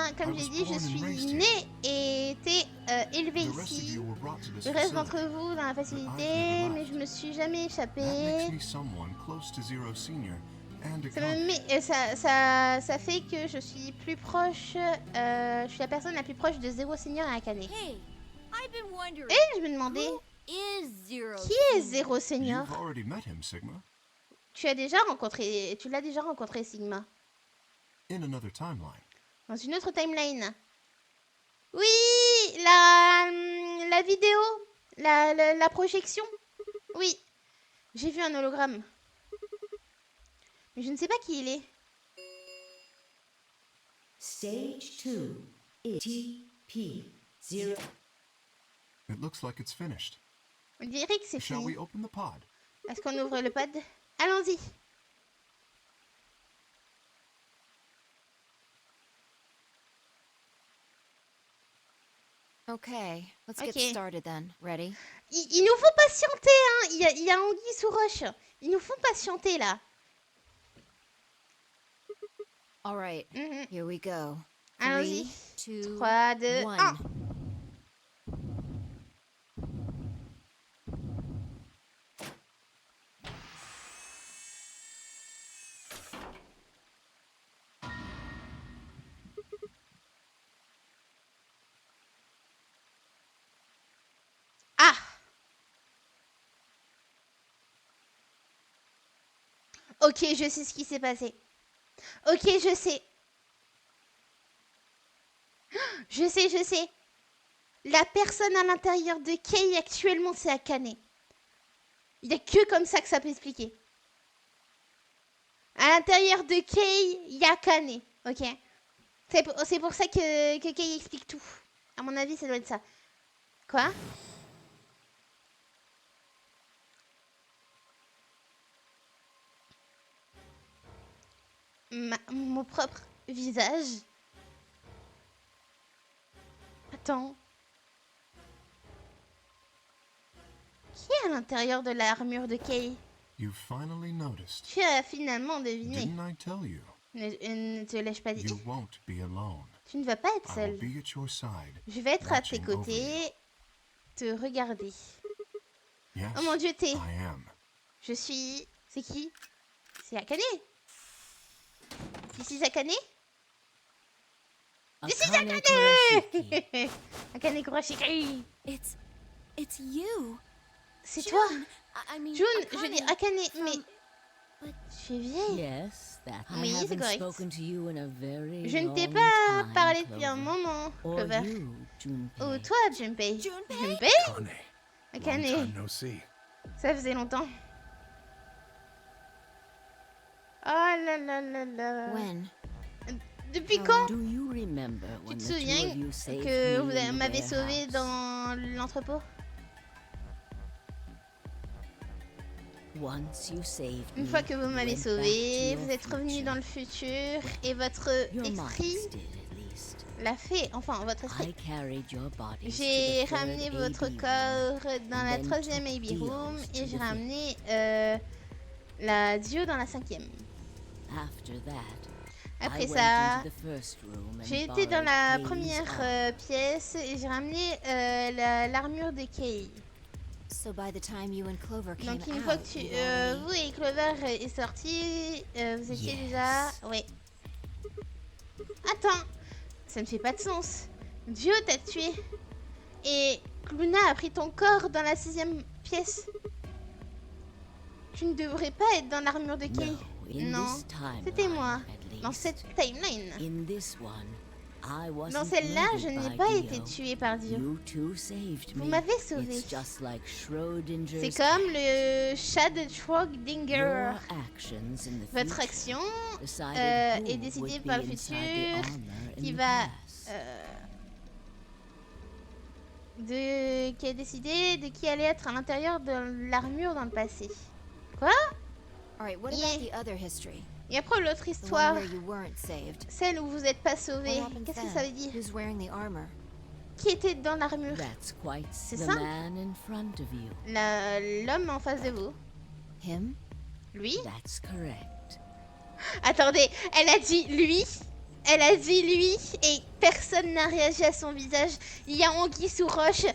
before, comme I j'ai was dit, je born and suis raised here. née et été élevée The rest of ici. you were brought to this Le reste facility. d'entre vous dans la facilité, mais je me suis jamais échappée. That makes me someone close to Zero Senior and Ça, Akane. ça fait que je suis plus proche, je suis la personne la plus proche de Zero Senior et Akane. Hey, I've been wondering. Et je me demandais, Who is Zero? qui est Zero Senior? You've already met him, Sigma, Tu l'as déjà rencontré Sigma, in another timeline. dans une autre timeline. Oui, la vidéo, la projection. Oui, j'ai vu un hologramme. Mais je ne sais pas qui il est. Stage 2 is TP0. It looks like it's finished. On dirait que c'est Shall fini. we open the pod? Est-ce qu'on ouvre le pod? Allons-y. Okay, let's get Okay. started then. Ready? Il nous faut patienter, hein. Il y a anguille sous roche. Ils nous font patienter, là. All right, Mhm. here we go. Allons-y. 3, 2, 3, 2, 1. 1. Ah! Ok, je sais ce qui s'est passé. Ok, je sais. Je sais. La personne à l'intérieur de Kay actuellement, c'est Akane. Il n'y a que comme ça que ça peut expliquer. À l'intérieur de Kay, il y a Akane. Ok. C'est pour ça que Kay explique tout. À mon avis, ça doit être ça. Quoi? Mon propre visage. Attends. Qui est à l'intérieur de l'armure de Kay? You finally noticed. Tu as finalement deviné. Didn't I tell you? Ne te l'ai-je pas dit? You won't be alone. Tu ne vas pas être I seul. will be at your side. Je vais être à tes watching over côtés, te regarder. Yes, Oh mon Dieu, t'es. I am. Je suis. C'est qui? C'est Akane. This is Akane? This is Akane Akane! Kurashiki. Akane Kurashiki. It's you. C'est toi. I mean, June, je Akane dis Akane, from- mais. Tu es vieille. Yes, that I Oui, c'est haven't correct. spoken to you in a very Je ne t'ai long pas time, parlé depuis un Clover. moment, Or Clover. you, Junpei. Oh, toi, Junpei. Junpei? Junpei? Kane. Long Akane. time no see. Ça faisait longtemps. Oh là là là là. When? Depuis quand Do you remember tu when te the two souviens of you saved que me vous in the m'avez sauvé warehouse? dans l'entrepôt? Once you saved Une me, fois que vous you m'avez went back sauvé, to vous your êtes revenu future. dans le futur et votre Your esprit minds did, at least. l'a fait. Enfin, votre I esprit. carried your bodies J'ai to the third ramené votre AB room. corps dans and la then troisième took AB Dio room to et j'ai the ramené la Dio dans la cinquième. After that, Après I went ça, into the first room and j'ai été dans borrowed la Kay's première armor. pièce et j'ai ramené l'armure de Kay. So by the time you and Clover came Donc une fois out, que you'd already... vous et Clover est sorti, vous étiez Yes. déjà... Ouais. Attends, ça ne fait pas de sens. Dio t'a tué. Et Luna a pris ton corps dans la sixième pièce. Tu ne devrais pas être dans l'armure de Kay. No, in Non, this timeline, c'était moi. at Dans least. cette timeline. In this one, I Dans wasn't celle-là, je murdered n'ai by pas Dio. été tuée par Dio. You two saved Vous me. m'avez sauvé. It's just like Schrodinger's C'est comme cat. le chat de Schrödinger. Your actions in the Votre future action decided who est décidée would par le be inside the futur, armor in qui the va past. qui a décidé de qui allait être à l'intérieur de l'armure dans le passé. Quoi? All right, what Yeah. about the other history? Et après l'autre The one histoire, where you weren't saved. celle où vous n'êtes pas What sauvé. happened Qu'est-ce que then? ça veut dire? Who's wearing the armor? Qui était dans l'armure? That's quite C'est the ça? man in front of you. L'homme en face de vous. Him? Lui? That's correct. Attendez, elle a dit lui. Elle a dit lui et personne n'a réagi à son visage. Il y a anguille sous roche.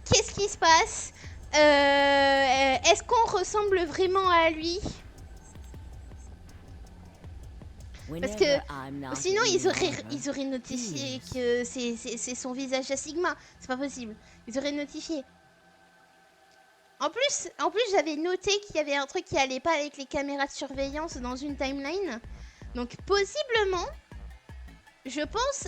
Qu'est-ce qui se passe? Est-ce qu'on ressemble vraiment à lui? Parce que Whenever I'm not sinon in ils the auraient, armor, ils auraient notifié Yes. que c'est son visage à Sigma. C'est pas possible. Ils auraient notifié. En plus j'avais noté qu'il y avait un truc qui allait pas avec les caméras de surveillance dans une timeline. Donc possiblement, je pense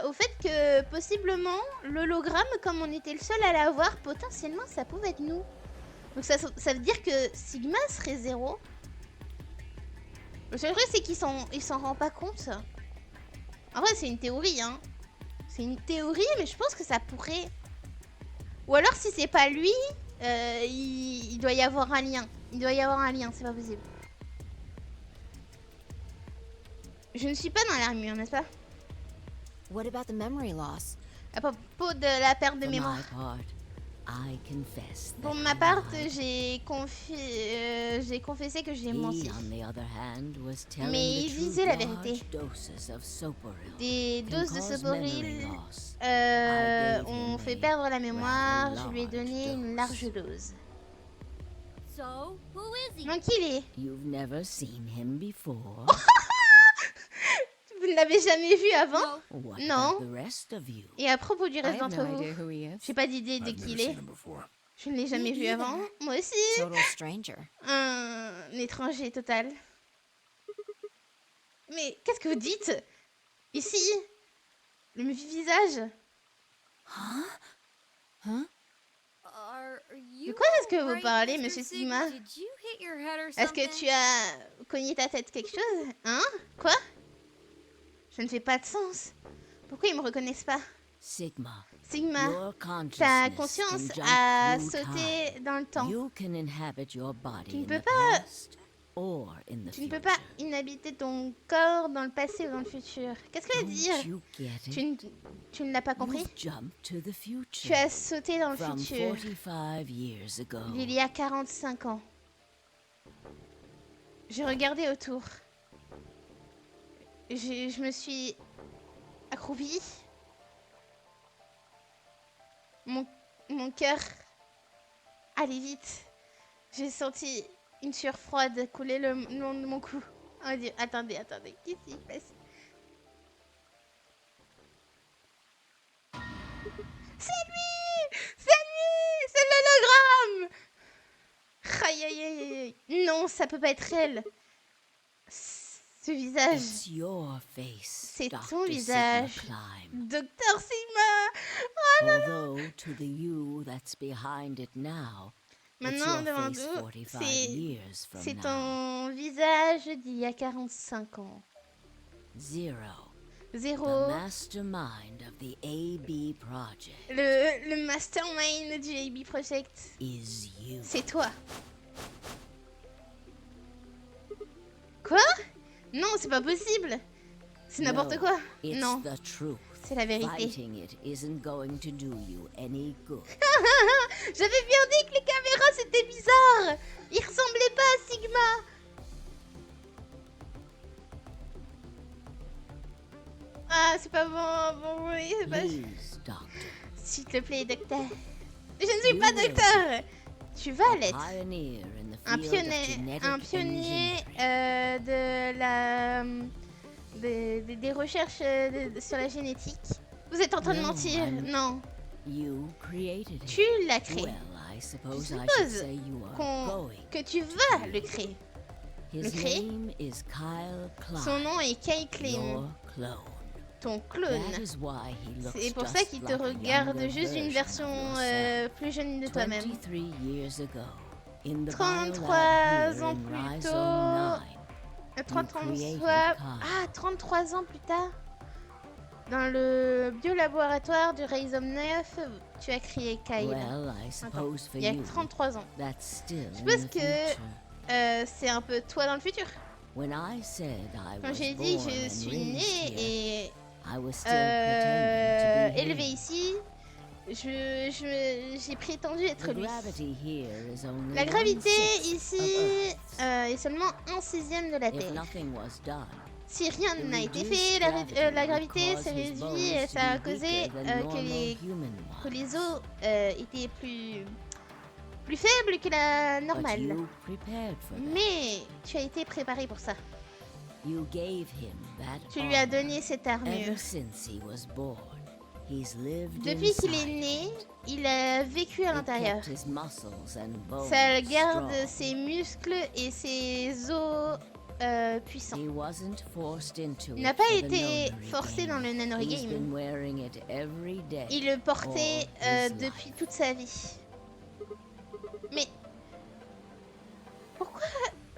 au fait que possiblement l'hologramme, comme on était le seul à l'avoir, potentiellement ça pouvait être nous. Donc ça veut dire que Sigma serait 0. Le seul truc c'est qu'ils s'en rend pas compte. En vrai, c'est une théorie, hein. C'est une théorie, mais je pense que ça pourrait... Ou alors, si c'est pas lui, il doit y avoir un lien. Il doit y avoir un lien, c'est pas possible. Je ne suis pas dans l'armure, n'est-ce pas? What about the memory loss? À propos de la perte de For mémoire. my part, I confess Pour that ma I part, lied. j'ai confessé que j'ai He, menti. on the other hand, was telling Mais the il truth. disait la Large vérité. doses of soporil Des can doses de cause soporil memory loss. ont fait perdre la mémoire. Je lui ai donné une large dose. So, who is he? Donc il est. You've never seen him before? Vous ne l'avez jamais vu avant? No. What Non. about the rest of you? Et à propos du I reste have no d'entre idea vous, who he is. j'ai pas d'idée de I've qui never il est. seen him before. Je ne l'ai jamais vu avant. Moi aussi. Total stranger. Un étranger total. Mais qu'est-ce que vous dites? Ici, le visage. Huh? Are you De quoi est-ce que vous alright, parlez, Mr. monsieur Sig? Sigma? Did you hit your head or Est-ce que something? tu as cogné ta tête quelque chose? Hein? Quoi? Je ne fais pas de sens. Pourquoi ils me reconnaissent pas? Sigma, Sigma, your ta consciousness conscience can jump a through sauté time. dans le temps. You can inhabit your body Tu ne in peux the pas- past or in the Tu ne peux future. pas inhabiter ton corps dans le passé ou dans le futur. Qu'est-ce que ça veut Don't dire? you get Tu it? ne l'as pas compris? You've jumped to the future. Tu as sauté dans le From futur. 45 years ago. Il y a 45 ans. J'ai regardé autour. Je me suis accroupie. Mon cœur allait vite. J'ai senti une sueur froide couler le long de mon cou. Oh Dieu, attendez, qu'est-ce qui se passe? C'est lui! C'est lui! C'est l'hologramme! Aïe aïe aïe aïe. Non, ça peut pas être elle. Ce visage. It's your face, C'est Dr. ton Sigma visage. Climb. Docteur Sigma! Although to the you that's behind it now, it's Maintenant, your devant face nous, 45 c'est years from c'est now. ton visage d'il y a 45 ans. Zero, the Zéro, mastermind of the AB project, le mastermind du AB Project. is you. C'est toi. Quoi? Non, c'est pas possible. C'est n'importe No, quoi. It's Non, the truth. c'est la vérité. Fighting it isn't going to do you any good. J'avais bien dit que les caméras c'était bizarre. Ils ressemblaient pas à Sigma. Ah, c'est pas bon, oui, c'est pas... Please, doctor. S'il te plaît, docteur. Je ne suis pas docteur. Tu vas l'être. Pioneer in the Un field of pionnier, genetic engineering. de la... des recherches sur la génétique. Vous êtes en train de No, mentir. Non, You created it. tu l'as créé. Well, I suppose I suppose should say you are Qu'on- going. que tu vas le créer. His créer. name is Kyle Klein. Son nom est Kai Klein, Your clone. ton clone. That is why he looks C'est pour ça just qu'il te like a regarde younger juste une version version of yourself. plus jeune de toi-même. 23 years ago, in the 33 biolab here ans in plus Rhizome tôt. 9. 33 ans plus tard, dans le biolaboratoire du Rhizome 9, tu as créé Kyle. Well, I suppose for Il y a you, 33 ans. that's still Je in pense the que future. c'est un peu toi dans le futur. When I said I Quand was j'ai dit born je and suis raised née here, et I was still pretending to be élevée here. ici, j'ai prétendu être The lui. gravity here is only La gravité 1/6 ici of Earth. est seulement 1/6 de la If Terre. nothing was done, Si rien the n'a été reduced fait, la gravité would s'est cause his bones réduite et to ça a be causé weaker than que normal human que les ones. os étaient plus faibles que la But normale. you prepared for that. Mais tu as été préparé pour ça. You gave him that Tu lui as armor. donné cette armure. Ever since he was born, he's lived Depuis qu'il est inside né, it. il a vécu à It l'intérieur. kept his muscles and bones Ça garde strong. ses muscles et ses os puissants. He wasn't forced into Il n'a it pas for the été Nonary forcé game. dans le Nonary He's Game. been wearing it every day. Il le portait all his depuis life. toute sa vie. Mais pourquoi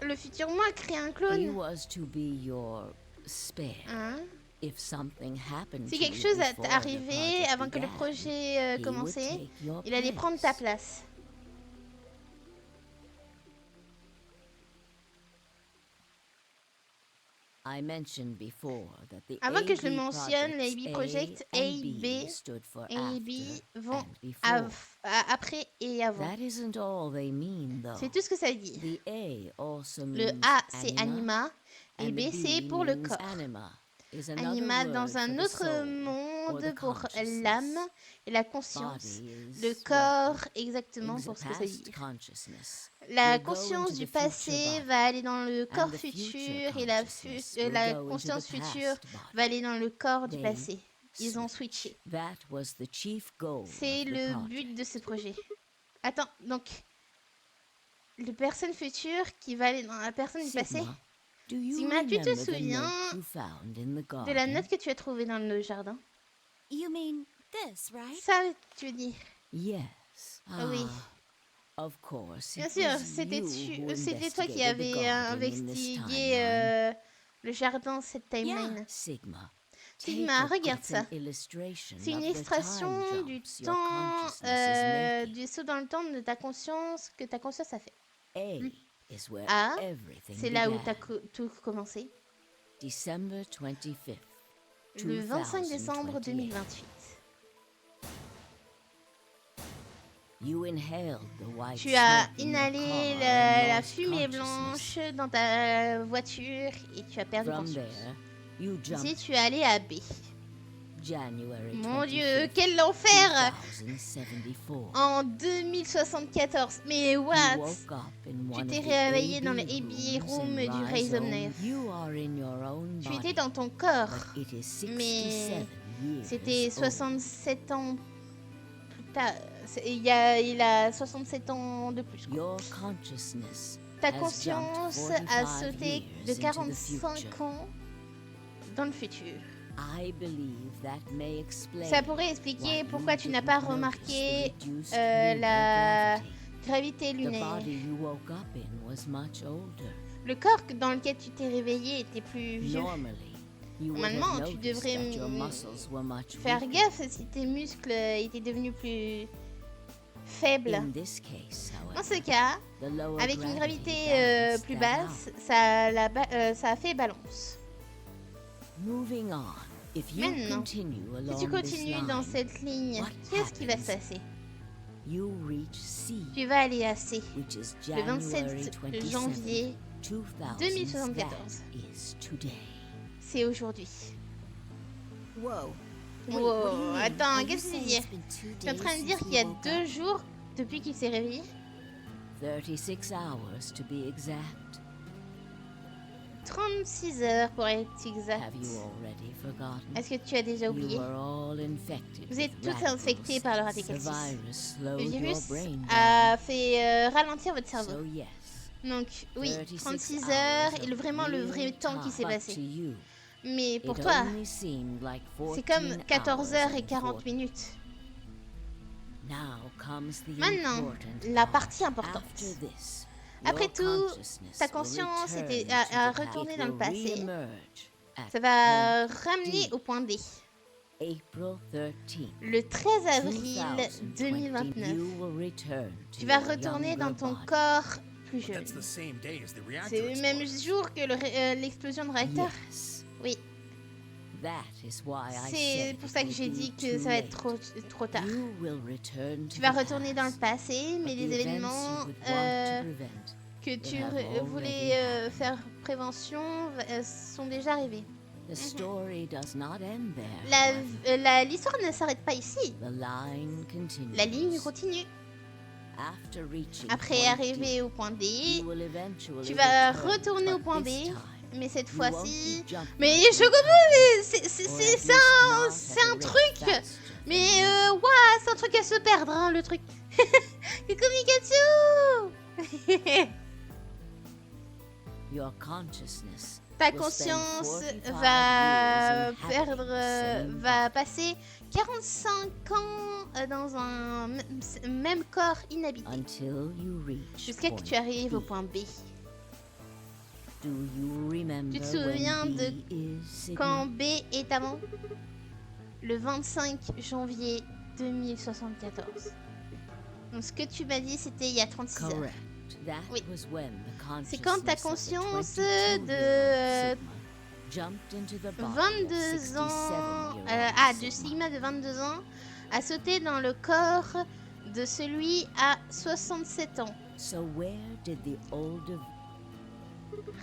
le futur moi a créé un He clone? was to be your spare. Hein? If something happened Si to quelque you chose before t'est the arrivé project avant que le began, projet he would commençait, take your il allait prendre ta place. place. I mentioned before that the Avant que je le AB mentionne, les projects AB Project A A, and B B stood for et B after vont and before. après et avant. That isn't all they mean, though. C'est tout ce que ça dit. The A also Le means A, c'est anima, anima, et and B, the c'est B pour le means corps. anima, is another Anima word dans un for the autre soul, or monde the pour consciousness. l'âme et la conscience. Body is, Le corps, exactement pour ce que ça dit. past consciousness La will go conscience into du the future passé body, va aller dans le and corps the future futur et la consciousness will la go into the conscience future past body. va aller dans le corps du They passé. Ils ont switché. That was the chief goal C'est of the le project. but de ce projet. Attends, donc le personne future qui va aller dans la personne du passé. Sigma, do you Sigma, tu te remember the souviens note you found in the de la garden? note que tu as trouvée dans le jardin? You mean this, right? Ça, tu veux dire? Yes. Ah oui. Of course. Bien it sûr, was c'était you who c'était toi qui investigated the avais garden in this investigué timeline. le jardin, cette timeline. Sigma. Sigma, take a regarde quick ça. illustration C'est une of the illustration time du jumps your temps, consciousness is making. du saut dans le temps de ta conscience, que ta conscience a fait. A is where A, everything c'est là où began. tout commencé. December 25th, Le 25 décembre 2028. 2028. You inhaled the white Tu as smoke in your inhalé car and la lost fumée consciousness. blanche dans ta voiture et tu as perdu From conscience. there, you Ici, jumped tu es allé à B. January Mon Dieu, 25th, quel enfer! 2074. En 2074. Mais You what? woke up in Tu one t'es of the réveillé dans le AB ABA rooms room in du Rhizome. Rhizome 9. You are in your own Tu body, étais dans ton corps, but it is mais 67 years c'était old. 67 ans plus tard. Il a 67 ans de plus. Quoi. Your consciousness Ta has conscience jumped a 45 sauté years de into the 45 future. ans dans le futur. I believe that may explain Ça pourrait expliquer why pourquoi you tu n'as didn't pas notice the remarqué reduced la lunar gravity. gravité The lunaire. body you woke up in was much older. Le corps dans lequel tu t'es réveillé était plus vieux. Normally, you would Normalement, have tu noticed devrais that your muscles were much Faire weaker. gaffe si tes muscles étaient devenus plus faibles. In this case, Dans however, ce cas, the lower avec une gravité balanced plus that basse, out. ça a fait balance. Moving on, if you Maintenant, continue Si along tu this continues dans line, cette ligne, what qu'est-ce qui va se happens? passer? you reach C, Tu vas aller à C, which is le January 27 27, janvier 2000. 2074. That is today. C'est aujourd'hui. Whoa. Wow, attends, Are you qu'est-ce que tu saying dis? it's been 2 Tu es en train de days dire since qu'il y a he woke 2 up? jours depuis qu'il s'est réveillé? 36 hours to be exact. 36 heures pour être Have exact. you already forgotten? Est-ce que tu as déjà oublié? You were all infected Vous with êtes tous radicals. infectés par le The radicalisme. virus Le slowed your virus brain down. a fait ralentir votre cerveau. So yes, Donc oui, 36 36 hours heures of et vraiment le vrai real temps qui s'est time. But passé. to you, Mais pour it toi, only seemed like c'est comme 14 14 heures et hours and 40 40 minutes. Now comes the Maintenant, important la part. partie importante. After this, Après your tout, consciousness ta will conscience return était to à the past. retourner It dans le will passé. re-emerge at Ça va point ramener D. au point D. April 13th, Le 13 avril 2029, 2029, you will return to tu vas your retourner dans younger ton body. corps plus jeune. That's the same day as the reactor C'est le même explosion. jour que l'explosion de réacteur. Yes, Oui, that is why I c'est said pour it ça que would j'ai be dit que too ça va être late. trop tard. You will return to Tu vas the retourner dans le past, passé, mais but les the events événements you would want to prevent que tu will have already voulais happened. faire prévention sont déjà arrivés. The story does not end there. L'histoire ne s'arrête pas ici. The line continues. La ligne continue. After reaching Après point arriver D, au point D, you will eventually tu vas return, retourner au but point this D, time, mais cette you won't fois-ci... be jumping Mais through je comprends, mais c'est or at c'est least ça, not c'est at a un rate truc. faster Mais than you. c'est un truc à se perdre, hein, le truc. Kukumikatsu. Your consciousness Ta will spend conscience 45 va years inhabiting perdre, the same va body. passer 45 ans dans un même corps inhabité. Until you reach Jusqu'à que point tu arrives au B. point B. Do you remember Tu te souviens when de B is Sigma? quand B est avant? Le 25 janvier 2074. Donc ce que tu m'as dit, c'était il y a 36 heures. Correct. That Oui. was when the C'est quand ta consciousness of conscience the 22-year-old de Sigma jumped into the body of 22 ans, 67-year-old du Sigma. Sigma de 22 ans, a sauté dans le corps de celui à 67 ans. So where did the older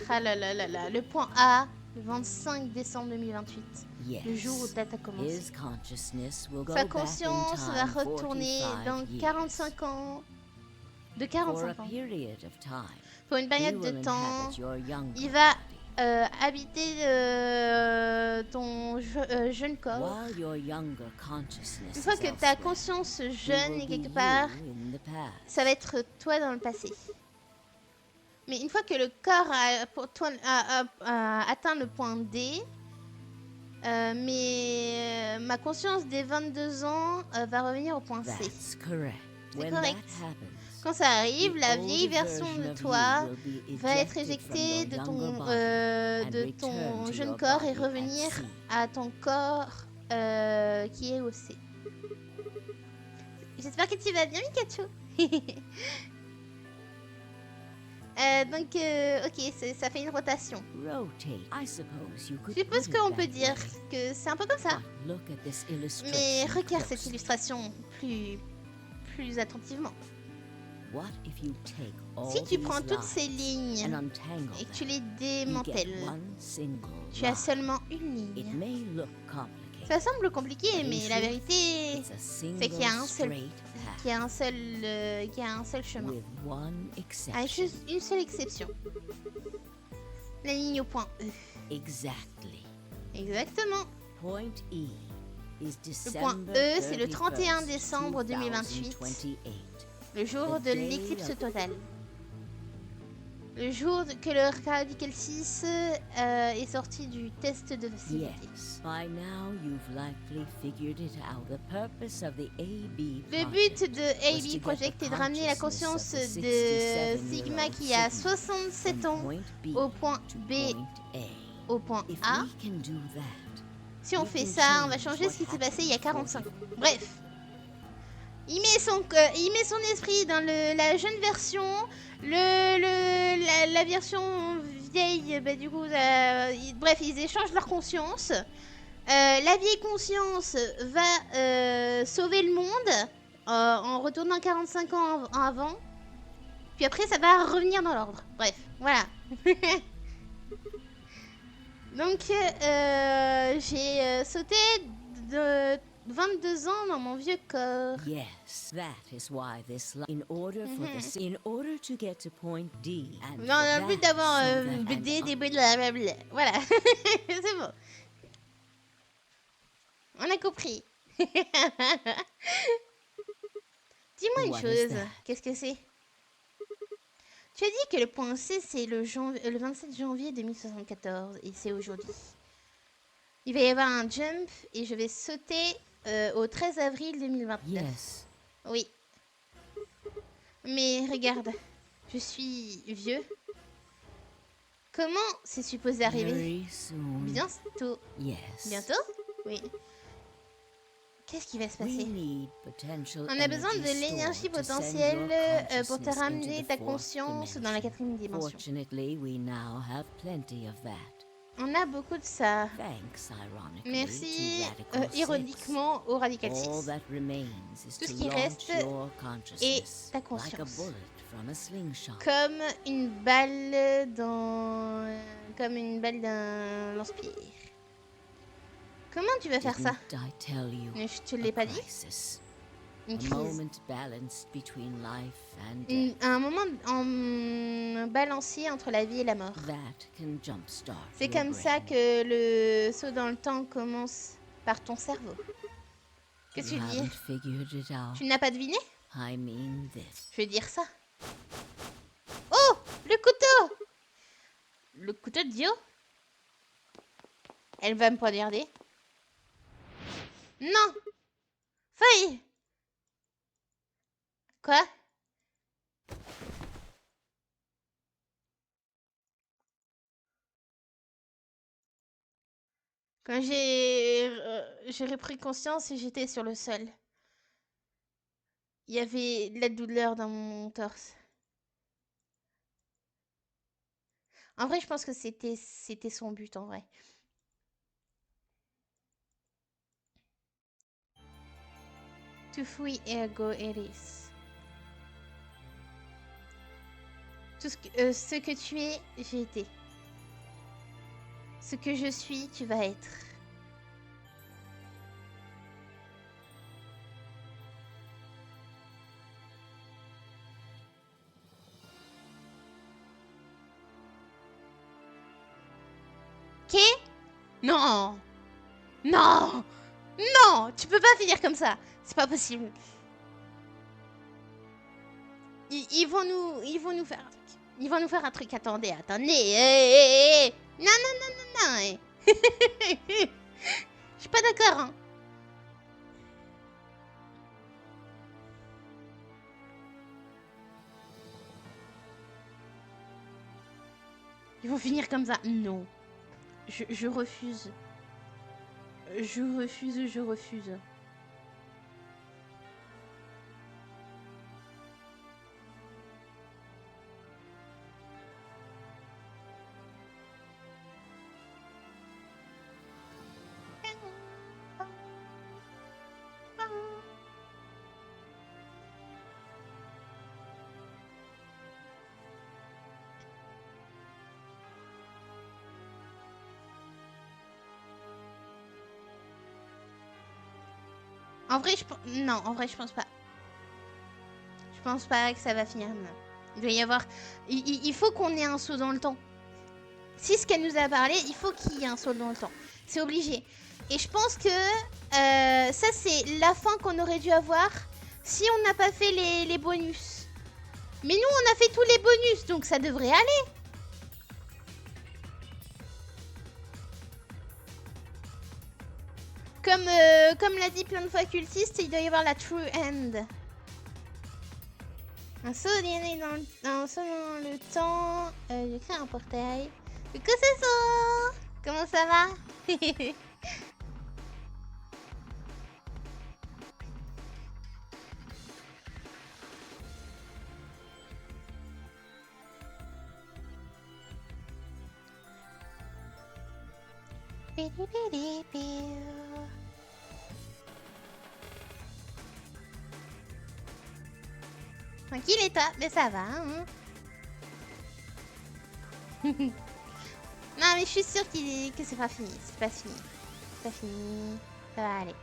Ah là là là là, le point A, le 25 décembre 2028, le jour où yes, date a commencé. his consciousness will go Sa back in conscience va time retourner 45 dans years. 45 ans. De For a 45 ans. period of time, Pour une he période de will temps, inhabit your younger il va body. habiter ton jeune corps. While your younger consciousness Une fois is que ta elsewhere, conscience he jeune will est be quelque part, you in the past. ça va être toi dans le passé. Mais une fois que le corps a atteint le point D, ma conscience des 22 ans va revenir au point C. That's correct. C'est When correct. that happens, Quand ça arrive, the la older vieille version version de of toi you will be va être ejected from éjectée your de younger ton, body and de return ton to jeune your corps et body at revenir sea. à ton corps qui est au C. J'espère que tu vas bien, Pikachu. Donc, ok, ça fait une rotation. Rotate. I suppose you could Je suppose put it qu'on that peut dire way. que c'est un peu comme ça. But look at this illustration Mais regarde cette closely. illustration plus attentivement. What if you take all Si tu these prends toutes lines ces lignes and untangle et que tu them, les you démantèles, get one single tu as line. seulement une It ligne. may look complicated. Ça semble compliqué, but mais in la truth, vérité, it's a c'est qu'il y a single un seul, straight path qu'il y a un seul chemin. with one Avec exception. juste une seule exception. La ligne au point E. Exactly. Exactement. Point E is Le point December E, c'est le 31st, 31 décembre 2028. 2028. Le jour The de day l'éclipse of- totale. Le jour que le Radical 6 est sorti du test de facilité. Yes. By now you've likely figured it out. The purpose of the AB Le project but de was to AB get Project the est de ramener la consciousness conscience of the de 67-year-old Sigma qui a Sigma 67 from ans point B au point to B point A. au point If A. we can do that, Si on we fait can ça, on va change changer ce qui what s'est passé il y a happened 45 ans. Bref. Il met son esprit dans la jeune version, la version vieille, bah, du coup, bref, ils échangent leur conscience. La vieille conscience va sauver le monde en retournant 45 ans avant. Puis après, ça va revenir dans l'ordre. Bref, voilà. Donc, j'ai sauté de 22 ans dans mon vieux corps. yes, that is why this in order for in order to get to point D and Non, for on a that, plus d'avoir so that an des blablabla. Voilà, c'est bon. On a compris. Dis-moi une What is chose, that? qu'est-ce que c'est? Tu as dit que le point C c'est le 27 janvier 2074 et c'est aujourd'hui. Il va y avoir un jump et je vais sauter au 13 avril 2029. yes, Oui. Mais regarde, je suis vieux. Comment c'est supposé arriver? very soon. Bientôt. Yes. Bientôt? Oui. Qu'est-ce qui va se We passer? need potential On a besoin de energy l'énergie stored to send potentielle your pour te consciousness ramener into ta the fourth conscience dans la dimension. 4e dimension. Fortunately, we now have plenty of that. On a beaucoup de ça. Thanks, ironically, Merci to Radical 6. ironiquement au Radical All 6. that remains is Tout ce to qui launch reste your consciousness ta like a conscience. bullet from a slingshot. Comme une balle d'un lance-pierre. Comment tu vas faire ça? Didn't I tell you? Mais je te A l'ai pas dit. crisis. Une A crise. moment balanced between life and death. Un moment en balancier entre la vie et la mort. That can jumpstart C'est your comme ça brain. que le saut dans le temps commence par ton cerveau. Qu'est-ce que You tu veux haven't dire? figured it out. Tu n'as pas deviné? I mean this. Je vais dire ça. Oh! Le couteau! Le couteau de Dio? Elle va me poignarder. Non! Feuille! Quoi? Quand j'ai repris conscience et j'étais sur le sol. Il y avait de la douleur dans mon torse. En vrai, je pense que c'était son but, en vrai. To free ergo eris. Tout ce que tu es, j'ai été. Ce que je suis, tu vas être. Qu'est? Non! Non! Non! Tu peux pas finir comme ça! C'est pas possible. Ils vont nous faire un truc. Ils vont nous faire un truc. Attendez. Non, non, non, non, non. Je suis pas d'accord, hein. Ils vont finir comme ça. Non. Je refuse. Je refuse. En vrai, non, en vrai, je pense pas. Je pense pas que ça va finir. Non. Il doit y avoir... Il faut qu'on ait un saut dans le temps. Si ce qu'elle nous a parlé, il faut qu'il y ait un saut dans le temps. C'est obligé. Et je pense que ça, c'est la fin qu'on aurait dû avoir si on n'a pas fait les bonus. Mais nous, on a fait tous les bonus, donc ça devrait aller. Comme l'a dit plein de fois Cultiste, il doit y avoir la true end. Un saut dans le temps. J'ai créé un portail. Coucou c'est ça. Comment ça va? Tranquille et toi? Mais ça va, hein. Non mais je suis sûre que c'est pas fini. C'est pas fini. C'est pas fini. Ça va aller.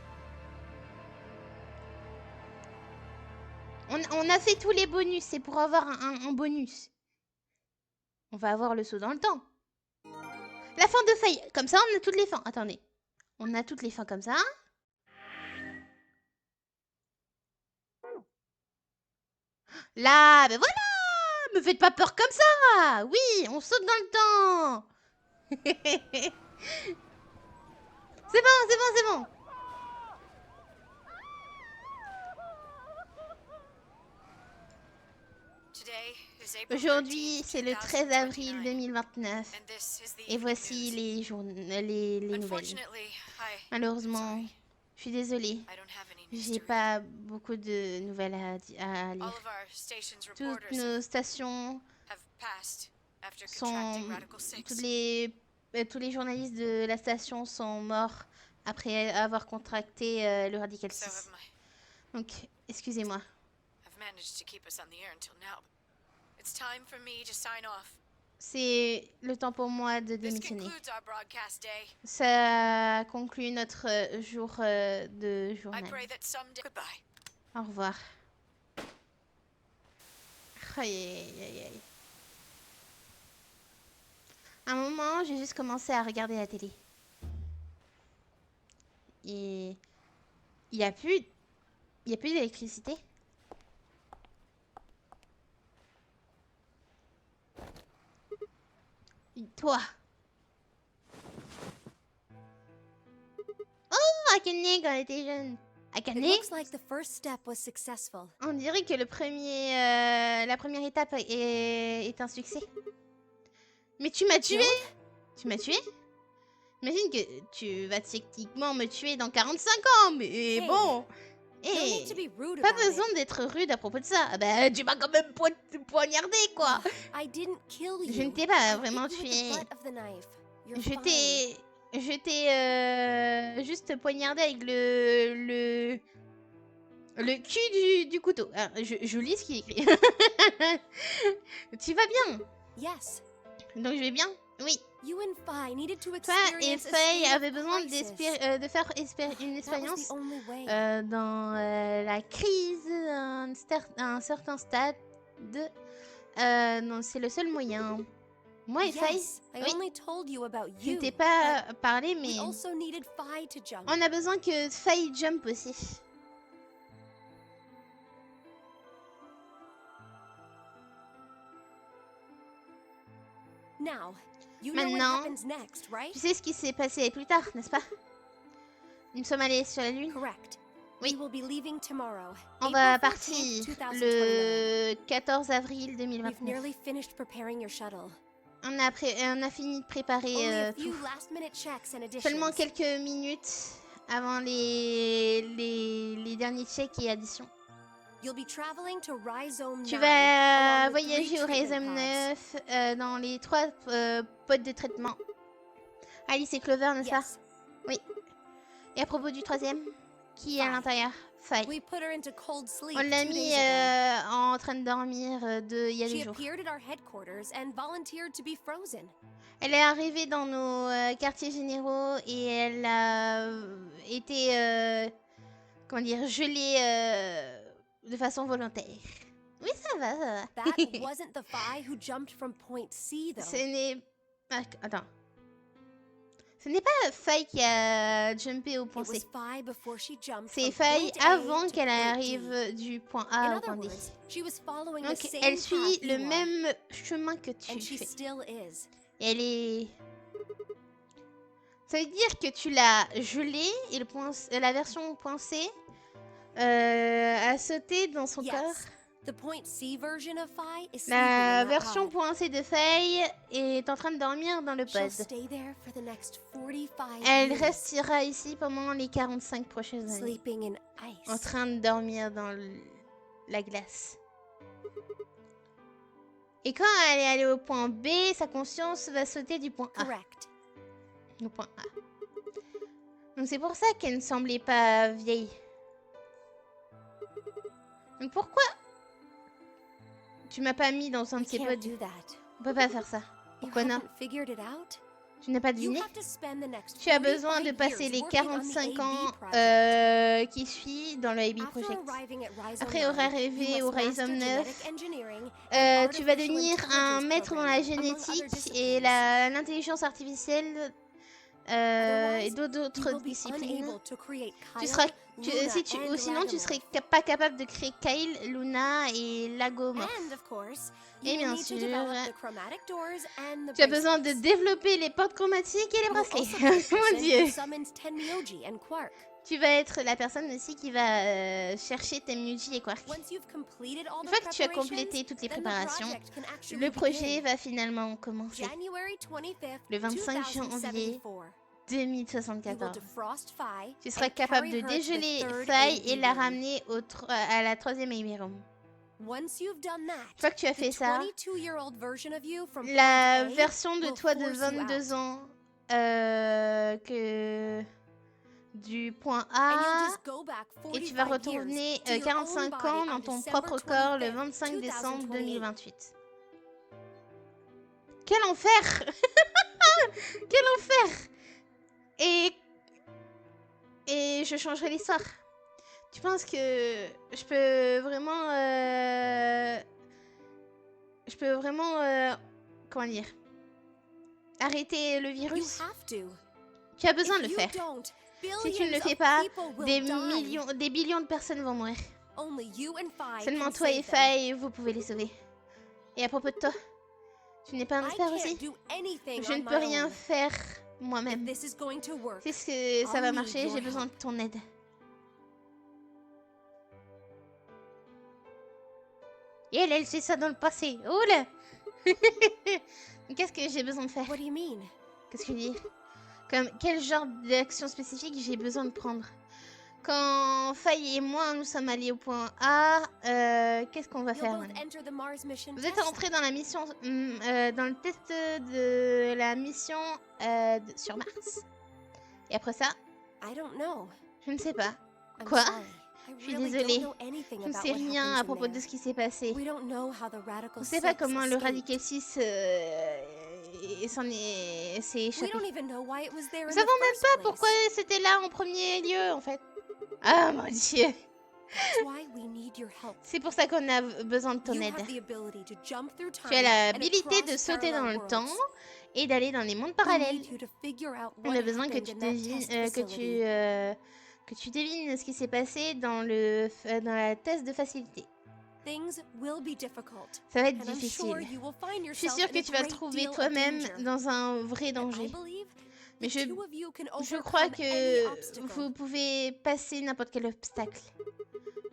On a fait tous les bonus. C'est pour avoir un bonus. On va avoir le saut dans le temps. La fin de feuille. Comme ça, on a toutes les fins. Attendez. On a toutes les fins comme ça. Là, ben voilà! Me faites pas peur comme ça! Oui, on saute dans le temps! C'est bon, c'est bon, c'est bon! Aujourd'hui, c'est le 13 avril 2029. Et voici les nouvelles. Malheureusement, je suis désolée. J'ai pas beaucoup de nouvelles à lire. Toutes nos stations sont... tous les journalistes de la station sont morts après avoir contracté le Radical 6. Donc, excusez-moi. C'est le temps pour moi de démissionner. Ça conclut notre jour de journal. Au revoir. Aïe, aïe, aïe, aïe. À un moment, j'ai juste commencé à regarder la télé. Et il n'y a plus d'électricité. Toi. Oh, Akane quand elle était jeune. Akane. On dirait que la première étape est un succès. Mais tu m'as tué. Tu m'as tué. Imagine que tu vas techniquement me tuer dans 45 ans, mais Hey, bon. No need to be rude Pas about it. besoin d'être rude à propos de ça. Ah bah, tu m'as quand même poignardé, quoi. I didn't kill you. Je ne t'ai pas I vraiment hit you with the tué. butt of the knife. You're Je fine. t'ai juste poignardé avec le cul du couteau. Alors, je lis ce qui est écrit. Tu vas bien? Yes. Donc je vais bien? Oui. You and Fi needed to Toi et experience a Faye state of avez besoin crisis. de faire une That was expérience the only way. dans la crise à un certain stade. Non, c'est le seul moyen. Moi et Faye, Yes, I oui. only told you about je you. t'ai pas but parlé, we mais also needed Fi to jump. on a besoin que Faye jump aussi. Now, you know what Maintenant, happens next, right? tu sais ce qui s'est passé plus tard, n'est-ce pas? Nous sommes allés sur la Lune. Correct. Oui. We will be leaving tomorrow. On va April 14th, partir 2029. le 14 avril We've 2029. nearly finished preparing your shuttle. On a fini de préparer Only a tout. few last-minute checks and Seulement additions. quelques minutes avant les derniers checks et additions. You'll be traveling to Rhizome 9. Tu vas along with voyager 3 au Rhizome treatment pods. 9 dans les 3 pods de traitement. Alice et Clover, n'est-ce pas? Yes. Oui. Et à propos du troisième, qui est à Faye. l'intérieur? Faye. We put her into cold sleep On l'a 2 mis days ago. en train de dormir il y a She 2 jours. appeared at our headquarters and volunteered to be frozen. Elle est arrivée dans nos quartiers généraux et elle a été, comment dire, gelée de façon volontaire. Oui, ça va, ça va. That wasn't the Fi who jumped from point C, though. Ce n'est... Ah, attends. Ce n'est pas Faye qui a jumpé au point It was C. Fi before she jumped C'est from Faye point A avant to qu'elle point D. arrive du point In A au other point D. words, she was following the Donc same elle suit path le you are, même chemin que tu and she fais. still is. Et elle est... Ça veut dire que tu l'as gelée et la version point C a sauté dans son Yes. corps. The point C version of Fi is sleeping La in that version pod. point C de Faye est en train de dormir dans le She'll pod. stay there for the next 45 Elle years, restera ici pendant les 45 prochaines années. sleeping in En ice. train de dormir dans la glace. Et quand elle est allée au point B, sa conscience va sauter du point A. Correct. Au point A. Donc c'est pour ça qu'elle ne semblait pas vieille. Donc pourquoi tu m'as pas mis dans un We de ces can't pods? do that. On peut pas faire ça. You Pourquoi non? haven't figured it out? Tu n'as pas You deviné? have to spend the next Tu as besoin de 45 passer years les working on the 45 AB ans project. qui suivent dans le AB After Project. arriving at Rhizome Après 9, avoir arrivé you au must master Rhizome 9, genetic engineering and tu vas artificial devenir un intelligence maître dans la programming, among other génétique et disciplines. l'intelligence artificielle et Otherwise, d'autres you will be disciplines. unable to create Tu Kyle, seras, Luna, ou and sinon tu Lagomorph. serais pas capable de créer Kyle, Luna et Lagomorph. And of course, Et you bien will need to sûr, develop the chromatic doors and the Tu as besoin de bracelets. développer les portes chromatiques et les You will bracelets. also be the Mon person who dieu. summons Tenmyoji and Quark. Tu vas être la personne aussi qui va chercher Tenmyoji et Quark. Once you've completed all Une the fois que tu as preparations, complété toutes les then the préparations, project can actually le projet begin. va finalement commencer. January 25th, Le 25 janvier 2074. You will 2074. defrost Fi Tu seras and capable carry de her to the dégeler third Faye AB et la room. ramener à la troisième AB room. Once you've done Une that, fois que tu as the fait ça, 22-year-old version of you from la point A version de will toi de force you 22 out. ans que du point And you'll A just go back et tu vas 45 retourner years to your 45 own ans body dans on ton December propre corps le 25th, 25 décembre 2028. 2028. Quel enfer! Quel enfer! Et je changerai l'histoire. Tu penses que je peux vraiment comment dire, arrêter le You virus? have to. Tu as besoin de If le you faire. don't, Si tu ne le billions fais of pas, people will des die. des billions de personnes vont mourir. Only you and Fi Seulement can toi et save them. Faye, vous pouvez les sauver. Et à propos de toi, tu n'es pas un I expert can't aussi? do anything Je on ne my peux rien own. faire If moi-même. this is going to work, C'est ce que ça I'll va need marcher, your j'ai besoin help. de ton aide. Et elle sait ça dans le passé. Oh là! Qu'est-ce que j'ai besoin de faire? what do you mean? Qu'est-ce que je veux dire? Comme quel genre d'action spécifique j'ai besoin de prendre? Quand Faye et moi nous sommes allés au point A, qu'est-ce qu'on va You'll faire both maintenant? enter the Mars mission Vous êtes test rentrés dans la mission, dans le test de la mission sur Mars. Et après ça, I don't know. je ne sais pas. I'm Quoi? sorry. I Je suis really désolée. don't know anything Je ne about sais what rien happens à in propos de there. ce qui s'est passé. We don't know how the Radical On ne sait pas Six comment le escaped. Radical 6 s'est We échappé. don't even know why it was there Nous in savons the même first pas place. pourquoi c'était là en premier lieu en fait. Ah mon dieu. That's why we need your help. C'est pour ça qu'on a besoin de ton You aide. have the ability to jump through time Tu as and l'habilité de across sauter dans parallel le temps worlds. et d'aller dans les mondes We parallèles. need you to figure out On what a besoin que happened tu in that devines, test facility. que tu devines ce qui s'est passé dans dans la test de facilité. Things will be difficult. Ça va être And I'm sure difficile. you will find Je suis yourself sûre in que a tu vas te great trouver deal of toi-même danger. dans un vrai And I danger. believe Mais the je two of you can Je crois overcome any que obstacle. vous pouvez passer n'importe quel obstacle.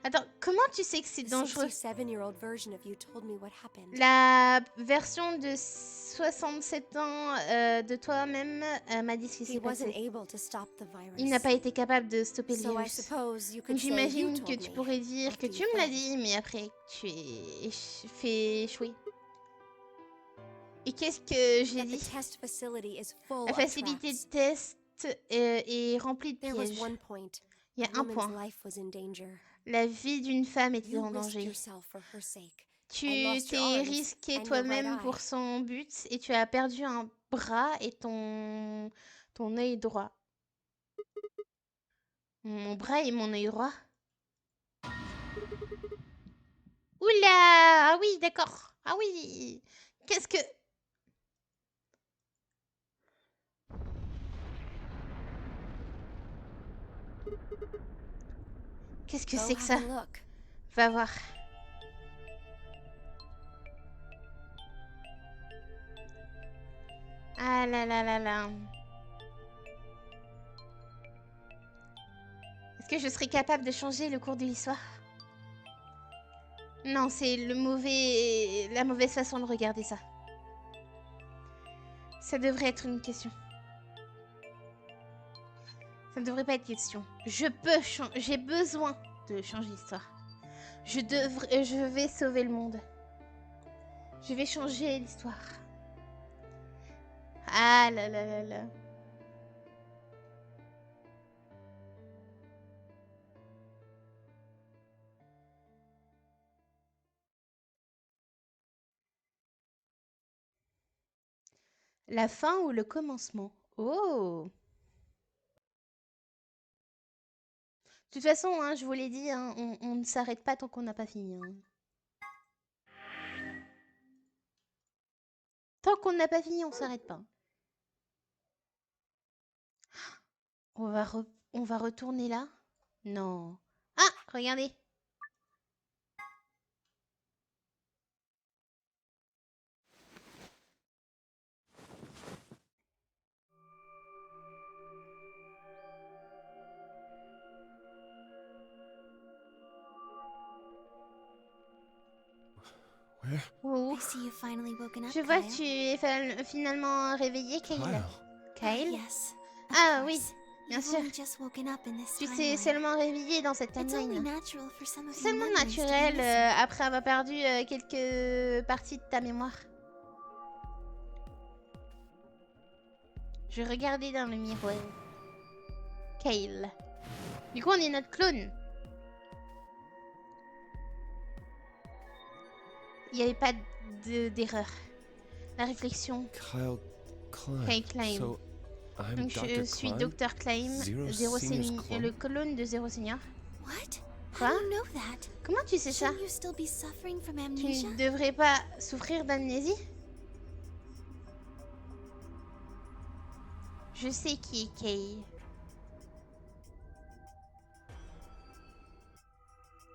Attends, comment tu sais que c'est The dangereux? 67-year-old version of you told me what happened. La version de 67 ans de toi-même m'a dit ce qui He s'est wasn't passé. able to stop the virus. Il n'a pas été capable de stopper le So I virus. suppose you Donc could say you j'imagine que told tu me pourrais dire que after tu you me l'as failed. dit, mais après tu es fait échouer. Et qu'est-ce que j'ai That the dit? test facility is full La of facilité de traps. test est remplie de There was pièges. one point. Il y a A un woman's point. life was in danger. La vie d'une femme était You en risked danger. yourself for her sake. Tu and lost your t'es arms risqué and your toi-même right pour eye. son but et tu as perdu un bras et ton œil droit. Mon bras et mon œil droit? Oula! Ah oui, d'accord. Ah oui. Qu'est-ce que... Qu'est-ce que Go c'est que have ça? a look. Va voir. Ah là là là là. Est-ce que je serais capable de changer le cours de l'histoire? Non, c'est la mauvaise façon de regarder ça. Ça devrait être une question. Ça ne devrait pas être question. J'ai besoin de changer l'histoire. Je vais sauver le monde. Je vais changer l'histoire. Ah là là là là. La fin ou le commencement? Oh! De toute façon, hein, je vous l'ai dit, hein, on ne s'arrête pas tant qu'on n'a pas fini. Hein. Tant qu'on n'a pas fini, on s'arrête pas. On va retourner là? Non. Ah, regardez. Where? Oh. I see you've finally woken up, Je vois Kyle. que tu es finalement réveillé, Kyle. Kyle? Yes. of Ah oui, course. bien You've sûr. only just woken up in this Tu t'es timeline. seulement réveillé dans cette It's only timeline. natural for some of C'est your seulement memories to be naturel missing. après avoir perdu quelques parties de ta mémoire. Je regardais dans le miroir. Kyle. Du coup, on est notre clone. Il n'y avait pas d'erreur. La réflexion. Kyle Klein. Kyle Klein. So, I'm Donc je Dr. suis Klein? Dr. Klein, Zero Senior's clone? le clone de Zero Senior. What? Quoi? How do you know that? Comment tu sais ça? Shouldn't you still be suffering from Tu amnesia? ne devrais pas souffrir d'amnésie? Je sais qui est Kay.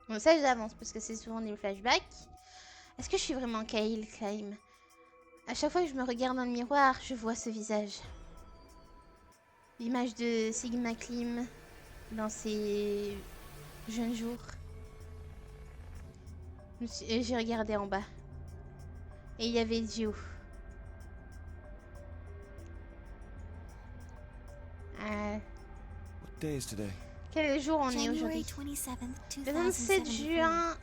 Bon, ça j'avance parce que c'est souvent des flashbacks. Est-ce que je suis vraiment Kyle Klein? À chaque fois que je me regarde dans le miroir, je vois ce visage. L'image de Sigma Klim dans ses jeunes jours. J'ai regardé en bas. Et il y avait Dio. day is today? Quel jour on est January aujourd'hui? 27th, Le 27 2073. juin...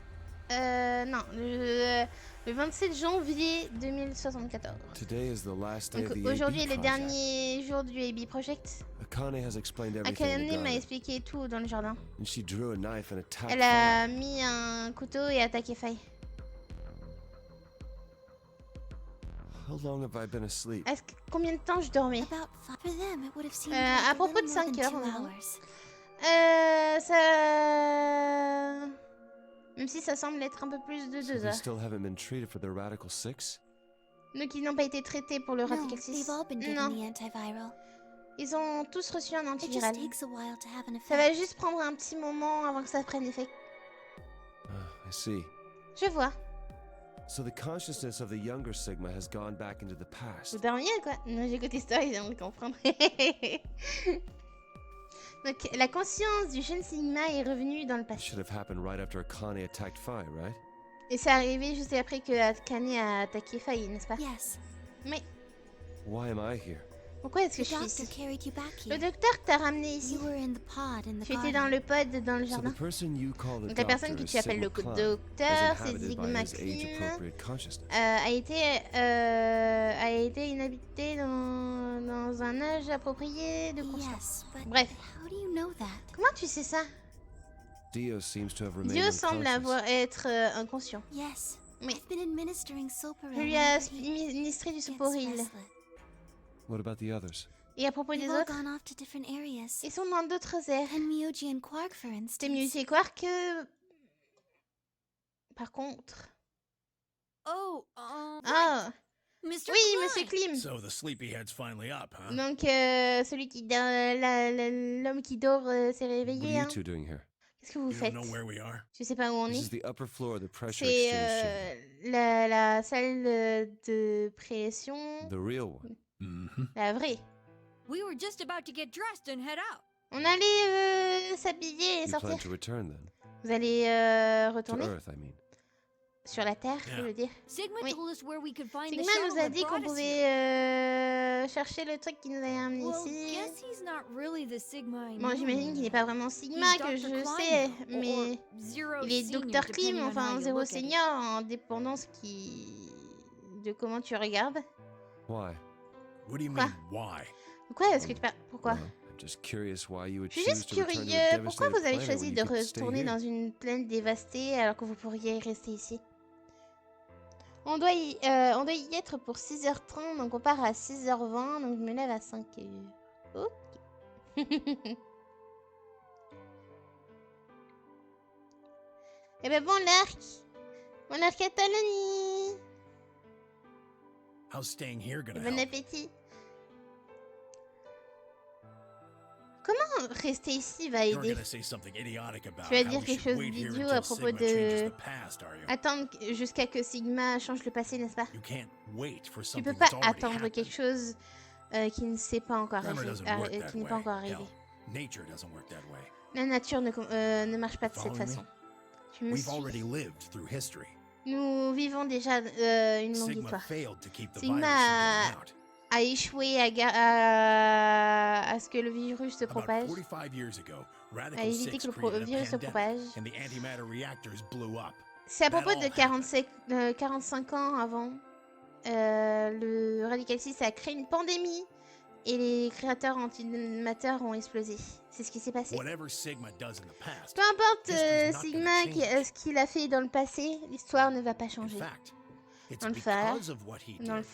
non, le 27 janvier 2074. Today is the last day Donc of the aujourd'hui est AB le project. dernier jour du AB Project. Akane has explained everything in the Akane m'a garden, expliqué tout dans le jardin. and she drew a knife and attacked Elle Fire. a mis un couteau et attaqué Faye. How long have I been asleep? Combien de temps je dormais? About five. For them, it would have seemed À like a propos de little more 5 than heures 2 environ. hours. Ça... Même si ça semble être un peu plus de So 2 they heures. still haven't been treated for their Radical 6? Donc ils n'ont pas été traités pour le No, Radical 6. they've all been given Non, the antiviral. ils ont tous reçu un It just antiviral. takes a while to have an Ça va effect. juste prendre un petit moment avant que ça prenne effet. I see. Je vois. So the consciousness of the younger Sigma has gone back into the past. Vous dormiez quoi? Non, j'écoute l'histoire, ils viennent de comprendre. Donc la conscience du jeune Sigma est revenue dans le It passé. should have happened right after Akane attacked Fire, right? Et c'est arrivé juste après que Akane a attaqué Faye, n'est-ce pas? Yes, Mais Why am I here? pourquoi est-ce que the je suis doctor ici? carried you back Le here. docteur t'a ramené ici. You were in the pod in the Tu étais dans garden. le pod dans le So jardin. the person you call the Donc la personne que doctor tu is appelles Sigma le Klein, docteur, is c'est inhabited by Sigma his Klim, age-appropriate consciousness. a été inhabité dans un âge approprié de conscience. Yes, but Bref, how do you know that? comment tu sais ça? Dio seems to have remained Dieu semble unconscious. être inconscient. Yes, Mais I've been administering Soparil. je lui ai administré du soporil. What about the others? Et à propos des They've all autres, gone off to different areas. ils sont dans d'autres aires. And Myoji and Quark, for instance. C'est mieux c'est Quark que... Par contre... Oh, Ah, Mr. oui, Klein. Monsieur Klim. So the sleepyhead's finally up, huh? Donc, celui qui... l'homme qui dort s'est What are réveillé. you Hein. two doing here? Qu'est-ce que vous You faites? don't know where we are? Je sais pas où on This est. is the upper floor of the pressure C'est exchange chamber. la salle de pression, The real one. Mm-hmm. la vraie. We were just about to get dressed and head out. On allait s'habiller et You plan sortir. to return then? Vous allez To retourner Earth, I mean. sur la Terre, je veux dire. Sigma Oui. told us where we could find Sigma the shuttle nous a that dit qu'on brought us pouvait here. chercher le truc qui nous avait amené Well, ici. guess he's not really the Sigma I Bon, know. j'imagine qu'il n'est pas vraiment Sigma, He's que Dr. je Klein sais, now, or mais Zero il est Senior, Dr. depending Klim, on how enfin you Zéro look at it. Senior, en dépendance de comment tu regardes. Why? What do you Quoi? mean, why? Pourquoi est-ce que tu parles? Pourquoi? Well, I'm just curious why you would Je suis choose juste to return to a curieux, pourquoi devastated vous avez planet choisi when de you could stay retourner here? dans une plaine dévastée alors que vous pourriez rester ici? On doit y être pour 6h30, donc on part à 6h20, donc je me lève à 5h. Ok. Eh ben bon l'arc Catalonie. How's staying here gonna Bon help? appétit. Comment rester ici va You're aider? gonna say something idiotic about Tu vas how dire we quelque should chose wait here d'idiot until à propos Sigma changes de- the past, are you? Attendre jusqu'à que Sigma change le passé, n'est-ce pas? You can't wait for Tu something peux pas that's already attendre happened. quelque chose qui ne s'est pas encore Grammar arrivé, doesn't work that qui n'est pas way. encore arrivé. Hell, nature doesn't work that way. La nature ne marche pas de cette Following me? façon. Tu me We've already suis. lived through history. Nous vivons déjà une longue Sigma histoire. failed to keep the Sigma virus from getting out. A échoué à ce que le virus se About propage, 45 years ago, à Radical éviter 6 que le created a virus se pandemic, propage. and the antimatter reactors blew up. C'est à propos That de all 45 ans avant. Le Radical 6 a créé une pandémie et les créateurs antimateurs ont explosé. C'est ce qui s'est passé. Whatever Sigma does in the past, Peu importe history's not Sigma gonna change. ce qu'il a fait dans le passé, l'histoire ne va pas in changer. fact, it's Dans le fait, because of what he did dans le or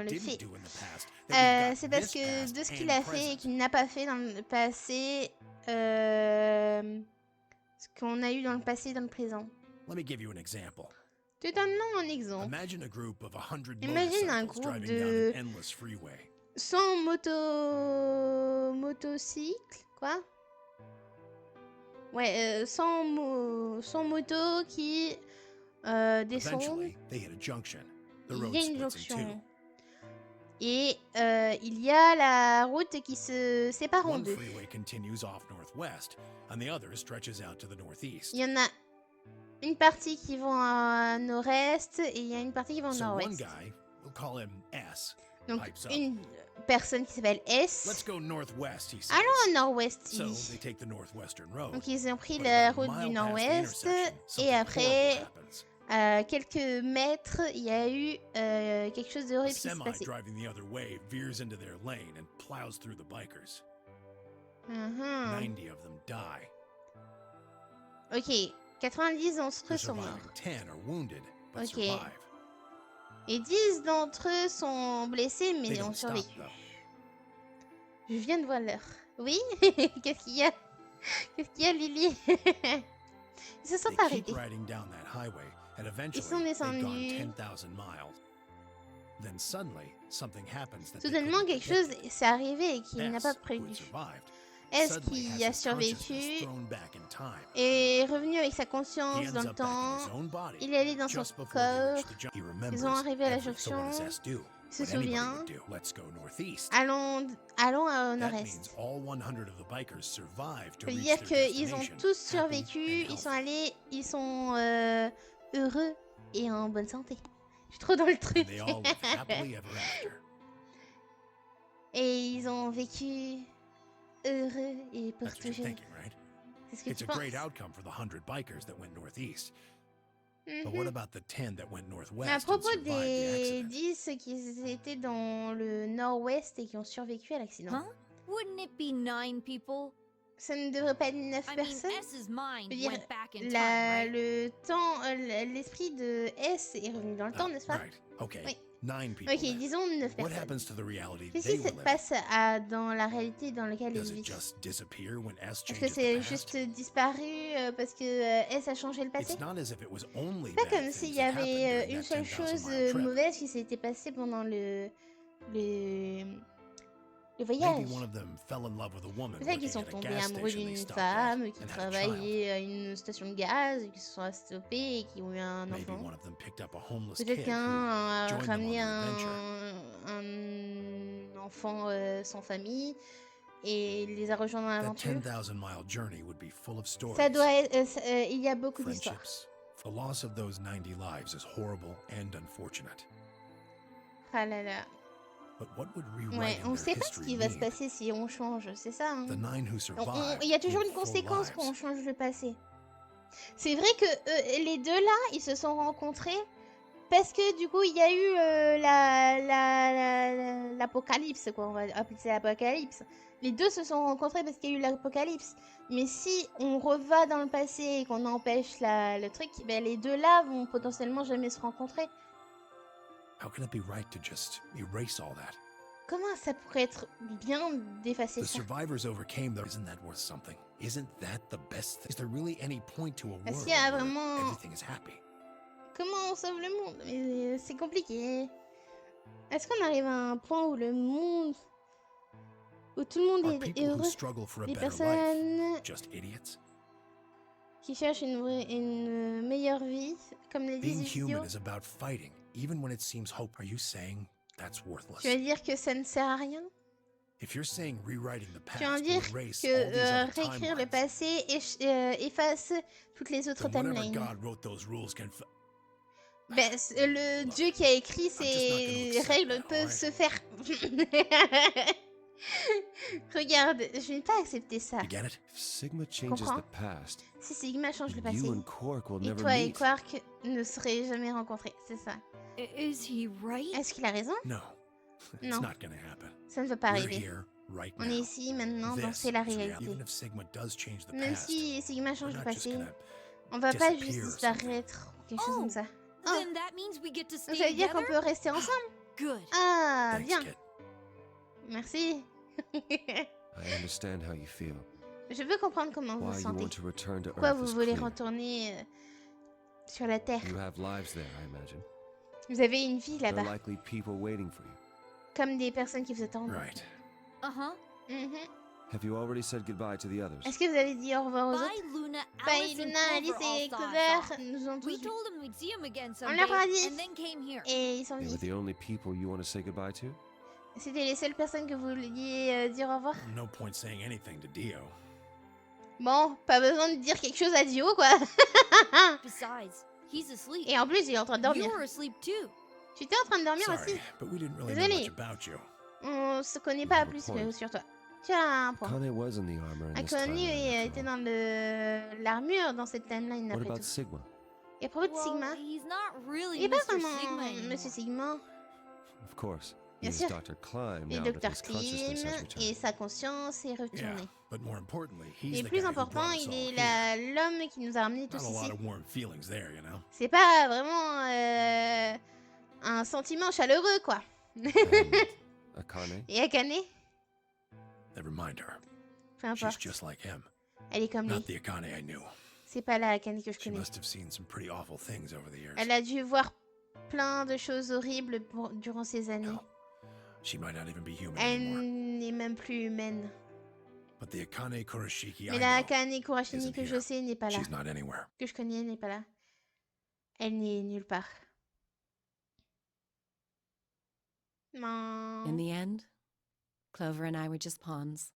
le didn't fait. do in the past that we've got C'est parce this que past de ce qu'il and a fait et present. qu'il n'a pas fait dans le passé, ce qu'on a eu dans le passé et dans le présent. Let me give you an example. Te donne-nous un exemple. Imagine a group of 100 Imagine un motorcycles groupe driving de- down an endless freeway. Sans motocycle, quoi? Ouais, sans moto qui descend. Eventually, they hit a junction. The Il road y a une splits in two. jonction. Et il y a la route qui se sépare en One deux. freeway continues off northwest, and the other stretches out to the northeast. Il y en a une partie qui vont à nord-est et il y a une partie qui va au So one nord-ouest. guy, we'll call him S, Donc pipes up. une personne qui s'appelle S. Let's go northwest, he says. Allons au nord-ouest, So il dit. they take the northwestern road. Donc ils ont pris But la about a route du mile past the nord-ouest intersection, et something après, horrible happens. à quelques mètres, il y a eu quelque chose A d'horrible qui s'est semi passé. driving the other way veers into their lane and plows through the bikers. Mhm. 90 of them die. Ok, 90 d'entre The eux sont morts. surviving 10 are wounded, but Ok. survive. Et 10 d'entre eux sont blessés mais They ont don't stop, survécu. though. Je viens de voir l'heure. Oui. Qu'est-ce qu'il y a? Qu'est-ce qu'il y a, Lily? Ils se sont They keep arrêtés. riding down that highway, and sont eventually they've gone descendus. 10,000 miles. Then suddenly, something happens that they Soudainement, couldn't quelque chose predict. s'est arrivé et qu'il n'a S, pas who had prévu. survived, S suddenly qui has a his consciousness survécu thrown back in time. est revenu avec sa He conscience ends dans le up back in temps. his own body. Il est allé dans son Just before they corps. reach the junction, he remembers Ils ont arrivé à la everything. So what does jonction. S do? Il se What anybody souvient. would do. Let's go northeast. Allons au That means nord-est. all 100 of the bikers survived to Ça veut reach dire their qu'ils ont destination, tous happy survécu, and ils sont healthy. allés, ils sont heureux et en bonne santé. Je suis trop dans le And truc. they all live happily ever after. Et ils ont vécu heureux et pour That's what you're toujours. thinking, right? C'est ce que It's tu a penses. great outcome for the 100 bikers that went northeast. But Mhm. what about the 10 that went Mais à northwest and propos survived the des accident? 10 qui étaient dans le nord-ouest et qui ont survécu à l'accident, Huh? Wouldn't it be 9 people? ça ne devrait pas être 9 I mean, personnes. S's mind Je veux dire, went back in time, La, right? le temps, l'esprit de S est revenu dans le temps, Oh, n'est-ce pas? right. Okay. Oui. 9 people. Ok, then. disons 9 What personnes. happens to the reality Qu'est-ce they qui were se living? passe dans la réalité dans laquelle Does ils it vivent? just disappear when S Est-ce que changes c'est the past? juste disparu parce que S a changé le passé? It's not as if it was only C'est pas bad comme things s'il y that happened avait during une that seule 10,000 chose mile trip. mauvaise qui s'était passée pendant le Maybe voyage. one of them fell in love with a woman Peut-être qu'ils working sont at a tombés gas amoureux station they d'une stopped at femme qui and had a child. travaillait à une station de gaz, qui se sont stoppés et qui ont eu un Maybe enfant. one of them picked up a homeless Peut-être kid qu'un a joined them ramené on their un enfant sans famille et les a rejoints dans That l'aventure. 10,000 mile journey would be full of stories. Ça doit être, il y a beaucoup d'histoires. Friendships. The loss of those 90 lives is horrible and unfortunate. Ah là là. But what would Ouais, rewriting on their sait pas ce history qui va se mean? passer si on change, c'est ça. Hein. The 9 who Il survived y a toujours une lived full conséquence quand on lives. change le passé. C'est vrai que les deux là, ils se sont rencontrés parce que du coup il y a eu l'apocalypse, quoi, on va appeler ça l'apocalypse. Les deux se sont rencontrés parce qu'il y a eu l'apocalypse. Mais si on reva dans le passé et qu'on empêche le truc, ben les deux là vont potentiellement jamais se rencontrer. How can it be right to just erase all that? Comment ça pourrait être bien d'effacer The ça? survivors overcame though. Isn't that worth something? Isn't that the best thing? Is there really any point to a world Est-ce qu'il y a where vraiment- everything is happy? Comment on sauve le monde? Mais c'est compliqué. Est-ce qu'on arrive à un point où le monde... où tout le Are monde est people who heureux? struggle for a Les better life personnes just idiots? qui cherchent une meilleure vie, comme les Being disent human idiots, is about fighting, even when it seems hope. Are you saying that's worthless? tu vas dire que ça ne sert à rien? If you're saying rewriting the Tu vas past dire will erase que all these other réécrire le timelines, passé efface toutes les autres then whatever timelines. God wrote those rules can. Ben, le Dieu qui a écrit just not ces gonna accept règles that, peuvent alright? se faire. Regarde, je vais pas accepter ça. You get it? If Sigma changes Comprends? the past, Si Sigma change le then passé, you and Quark will et never toi et meet. Quark ne seraient jamais rencontrés, c'est ça. Is he right? Est-ce qu'il a raison? No, it's Non. not gonna happen. Ça ne va pas We're arriver. here right On now. est ici maintenant, donc This c'est la is reality. réalité. Even if Sigma does change the Même past, si Sigma change we're le not just passé, gonna. on va pas disappear juste or disparaître ou quelque chose Oh, comme ça. Then that means we get to Ça stay veut dire qu'on together? peut rester ensemble. Good. Ah, Thanks, bien. kid. Merci. I understand how you feel. Je veux comprendre comment vous Why vous you sentez. want to return to Pourquoi Earth vous is voulez clear. retourner sur la Terre? You have lives there, I imagine. Vous avez une vie There are là-bas, likely people waiting for you. comme des personnes qui vous attendent. Right. Uh-huh. Mhm. Have you already said goodbye to the others? Est-ce que vous avez dit au revoir aux Bye, autres? Luna, Bye Alice, Luna, and Alice Clover all et saw us Clover off. nous ont tous We vus. told them we'd see him again On someday, leur a dit. and then came here. Et ils sont They were venus. the only people you want to say goodbye to? C'était les seules personnes que vous vouliez dire au revoir? No point saying anything to Dio. Bon, pas besoin de dire quelque chose à Dio, quoi. Besides, he's asleep. Et en plus, il est en train de dormir. You're asleep too. Tu étais en train de dormir Sorry, aussi. but we didn't really know Désolé. much about you. On se connaît pas plus que sur toi. Tu as un point. Akane was in the armor in this Akane timeline, était after all. dans l'armure dans cette timeline What après about tout. Sigma? Et à propos de Well, Sigma, he's not really il est pas Mr. vraiment Sigma anymore. Monsieur Sigma. Of course. Bien He's sûr. Dr. Climb Et now, but Dr. his consciousness Slim has et returned. sa conscience est Yeah, retournée. but more importantly, he's Et the plus guy who important, brought us il all est here. l'homme qui nous a ramenés tous Not a lot ici. of warm feelings there, you know. C'est pas vraiment un sentiment chaleureux, quoi. And Akane? Et Akane, Never mind her. peu She's importe, just like him. elle est comme Not lui. the Akane I knew. C'est pas la Akane que je She connais. must have seen some pretty awful things over the years. Elle a dû voir plein de choses horribles durant ces années. Hell, she might not even be human Elle anymore. n'est même plus humaine. But the Akane Kurashiki I Mais la know, Akane Kurashini isn't que je here. sais n'est pas là. she's not anywhere. Que je connais n'est pas là. Elle n'est nulle part. Non. In the end, Clover and I were just pawns,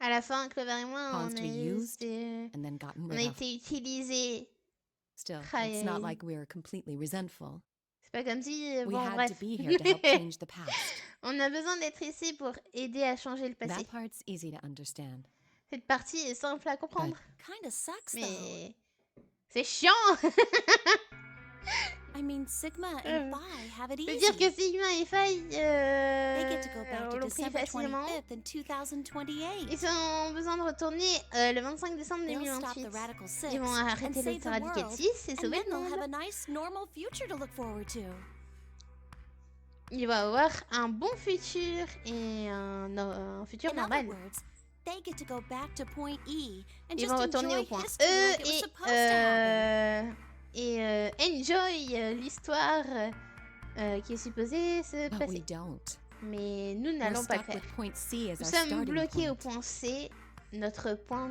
À la fin, Clover et moi, Pawns on to be used été, and then gotten on a rid of. été utilisés. Still, Aïe, it's not aïe. like we're completely resentful. C'est pas comme si... We Bon, had bref. to be here to help change the past. On a besoin d'être ici pour aider à changer le passé. That part's easy to understand. Cette partie est simple à comprendre. Kinda sucks though. Mais... C'est chiant. I mean, Sigma and Phi have it Je veux easy. dire que Sigma et Faye They get to go back to l'ont pris December facilement. 25th in 2028. Ils ont besoin de retourner le 25 décembre They'll stop 2028. the Radical Six Ils vont and arrêter save le the Radical world, 6 et and sauver then le they'll have a monde. nice, normal future to look forward to. Il va avoir un bon futur et un futur In other normal. words, they get to go back to point E and Ils just vont retourner enjoy au point history E like it was supposed to happen. et enjoy l'histoire qui est supposée se But we passer. don't. Mais nous We're n'allons pas le stuck faire. with point C as Nous our sommes starting bloqués au point. point C, notre point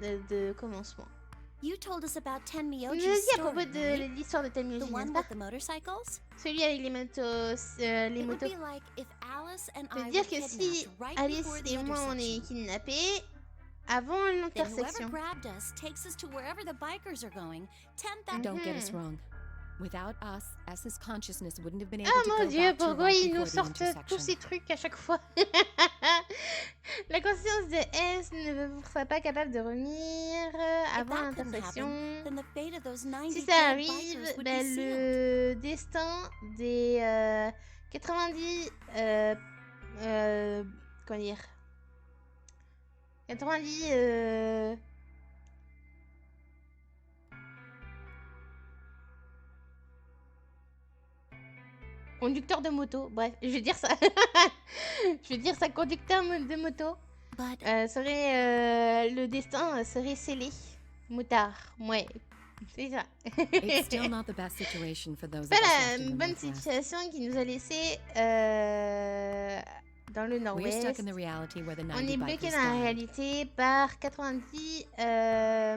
de commencement. You told us about Vous nous Tenmyoji's avez dit à story, propos de right? l'histoire de The Tenmyoji, one n'est-ce pas? with the motorcycles? Celui avec les motos. Les It would motos. be like if Alice and Ça I veut were dire que si kidnapped right Alice before the et moi on est intersection. kidnappés avant Then whoever l'intersection. grabbed us takes us to wherever the bikers are going. 10,000. Don't get us Mhm. wrong. Without us, S's consciousness wouldn't have been able Ah to mon go dieu, back to pourquoi right ils nous before the sortent tous intersection. ces trucs à chaque fois? La conscience de S ne serait pas capable de revenir If avant that couldn't l'intersection. happen, then the fate of those 90 Si ça dead arrive, bikers would ben, be sealed. le destin des 90... comment dire 90... conducteur de moto, bref, je vais dire ça. Je vais dire ça, conducteur de moto. But Le destin serait scellé. Moutard, ouais. C'est ça. It's still not the best situation for those of Pas us la left in the bonne Northwest. situation qui nous a laissé dans le We're nord-ouest. stuck in the reality where the On 90 est bloqué bikers dans la died. réalité par 90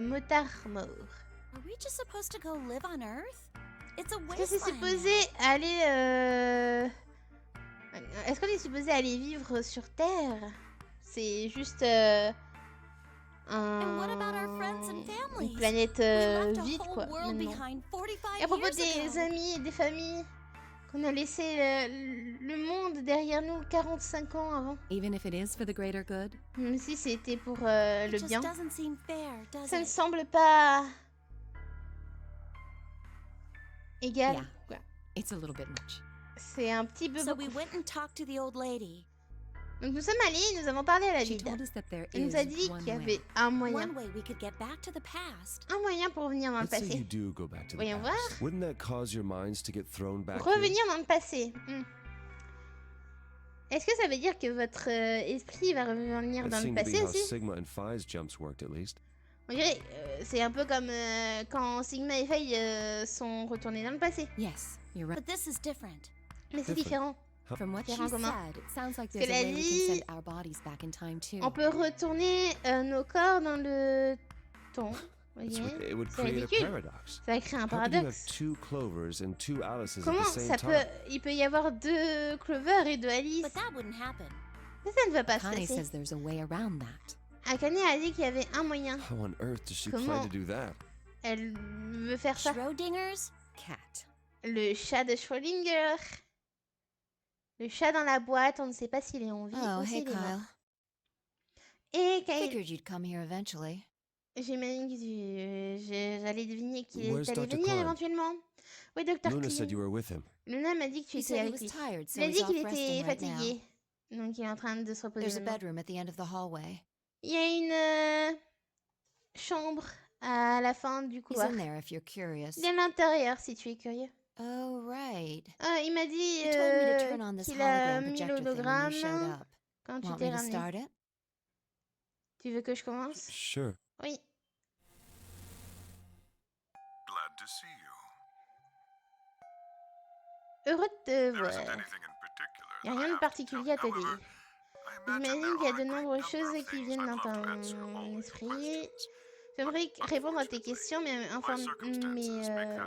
motards morts. are we just supposed to go live on Earth? It's a Est-ce que c'est wasteland. supposé aller... Est-ce qu'on est supposé aller vivre sur Terre? C'est juste And what about our friends and une families? planète We left a vide, whole quoi, world maintenant. behind 45 Et à propos years des ago. amis et des familles, qu'on a laissé le monde derrière nous 45 ans avant. Even if it is for the greater good, Même si c'était pour It le just bien. doesn't seem fair, does Ça ne it? semble pas égal. Yeah. Quoi. it's a little bit much. C'est un petit peu So beaucoup. we went and talked to the old lady. Donc nous sommes allés, nous avons parlé à la She guide. told us that there Elle nous is a dit one qu'il y way. avait un moyen. One way we could get back to the past. Un moyen pour revenir dans le Let's say you passé. do go back to the Voyons past. Wouldn't that cause your minds to get thrown back here? Revenir dans le passé. Est-ce que ça veut dire que votre esprit va revenir That dans le seemed to be passé how aussi? Sigma and Phi's jumps worked, at least. On dirait, c'est un peu comme quand Sigma et Faye sont retournés dans le passé. Yes, you're right. But this is different. Mais c'est Different. différent. From what she Différent comment? said, it sounds like Parce there's que a la way we can vie- send our bodies back in time too. On peut retourner nos corps dans le temps. Vous It's voyez? it would C'est create a ridicule. paradox. Ça va créer un How could you have paradoxe. two Clovers and two Alices at Comment the same ça time? peut... Il peut y avoir deux Clover et deux Alice. But that wouldn't happen. Mais ça ne va pas se Connie passer. says there's a way around that. Akane a dit qu'il y avait un moyen. How on earth does she Comment? plan to do that? Elle veut faire ça. Schrodinger's? Cat. Le chat de Schrödinger. Le chat dans la boîte, on ne sait pas s'il est en vie Oh, ou hey, s'il est mort. Kyle. Et Kyle, Figured you'd come here eventually. j'imagine que j'allais deviner qu'il Where's allait Dr. venir Klein? éventuellement. Oui, Dr. Luna said you Clean. were with him. Luna m'a dit que tu He étais said he avec was lui. tired, so Il a he's dit off qu'il était resting right now. fatigué. Donc il est en train de se reposer There's a maintenant. bedroom at the end of the hallway. Il y a une chambre à la fin du He's couloir. in there if you're curious. Il est à l'intérieur si tu es curieux. Oh, right. Il m'a dit He told me to turn on this qu'il a hologram mis projector thing when l'hologramme you showed up. quand tu Want t'es me to ramené. start it? Tu veux que je commence? Sure. Oui. Glad to see you. Heureux de te There voir. isn't anything in particular Il n'y a that I rien de have to particulier à te tell you. dire. However, I imagine J'imagine qu'il y there a de are a great nombreuses number choses of qui things viennent I'd dans love to answer ton all of your esprit. questions. J'aimerais répondre à tes questions, mais, enfin,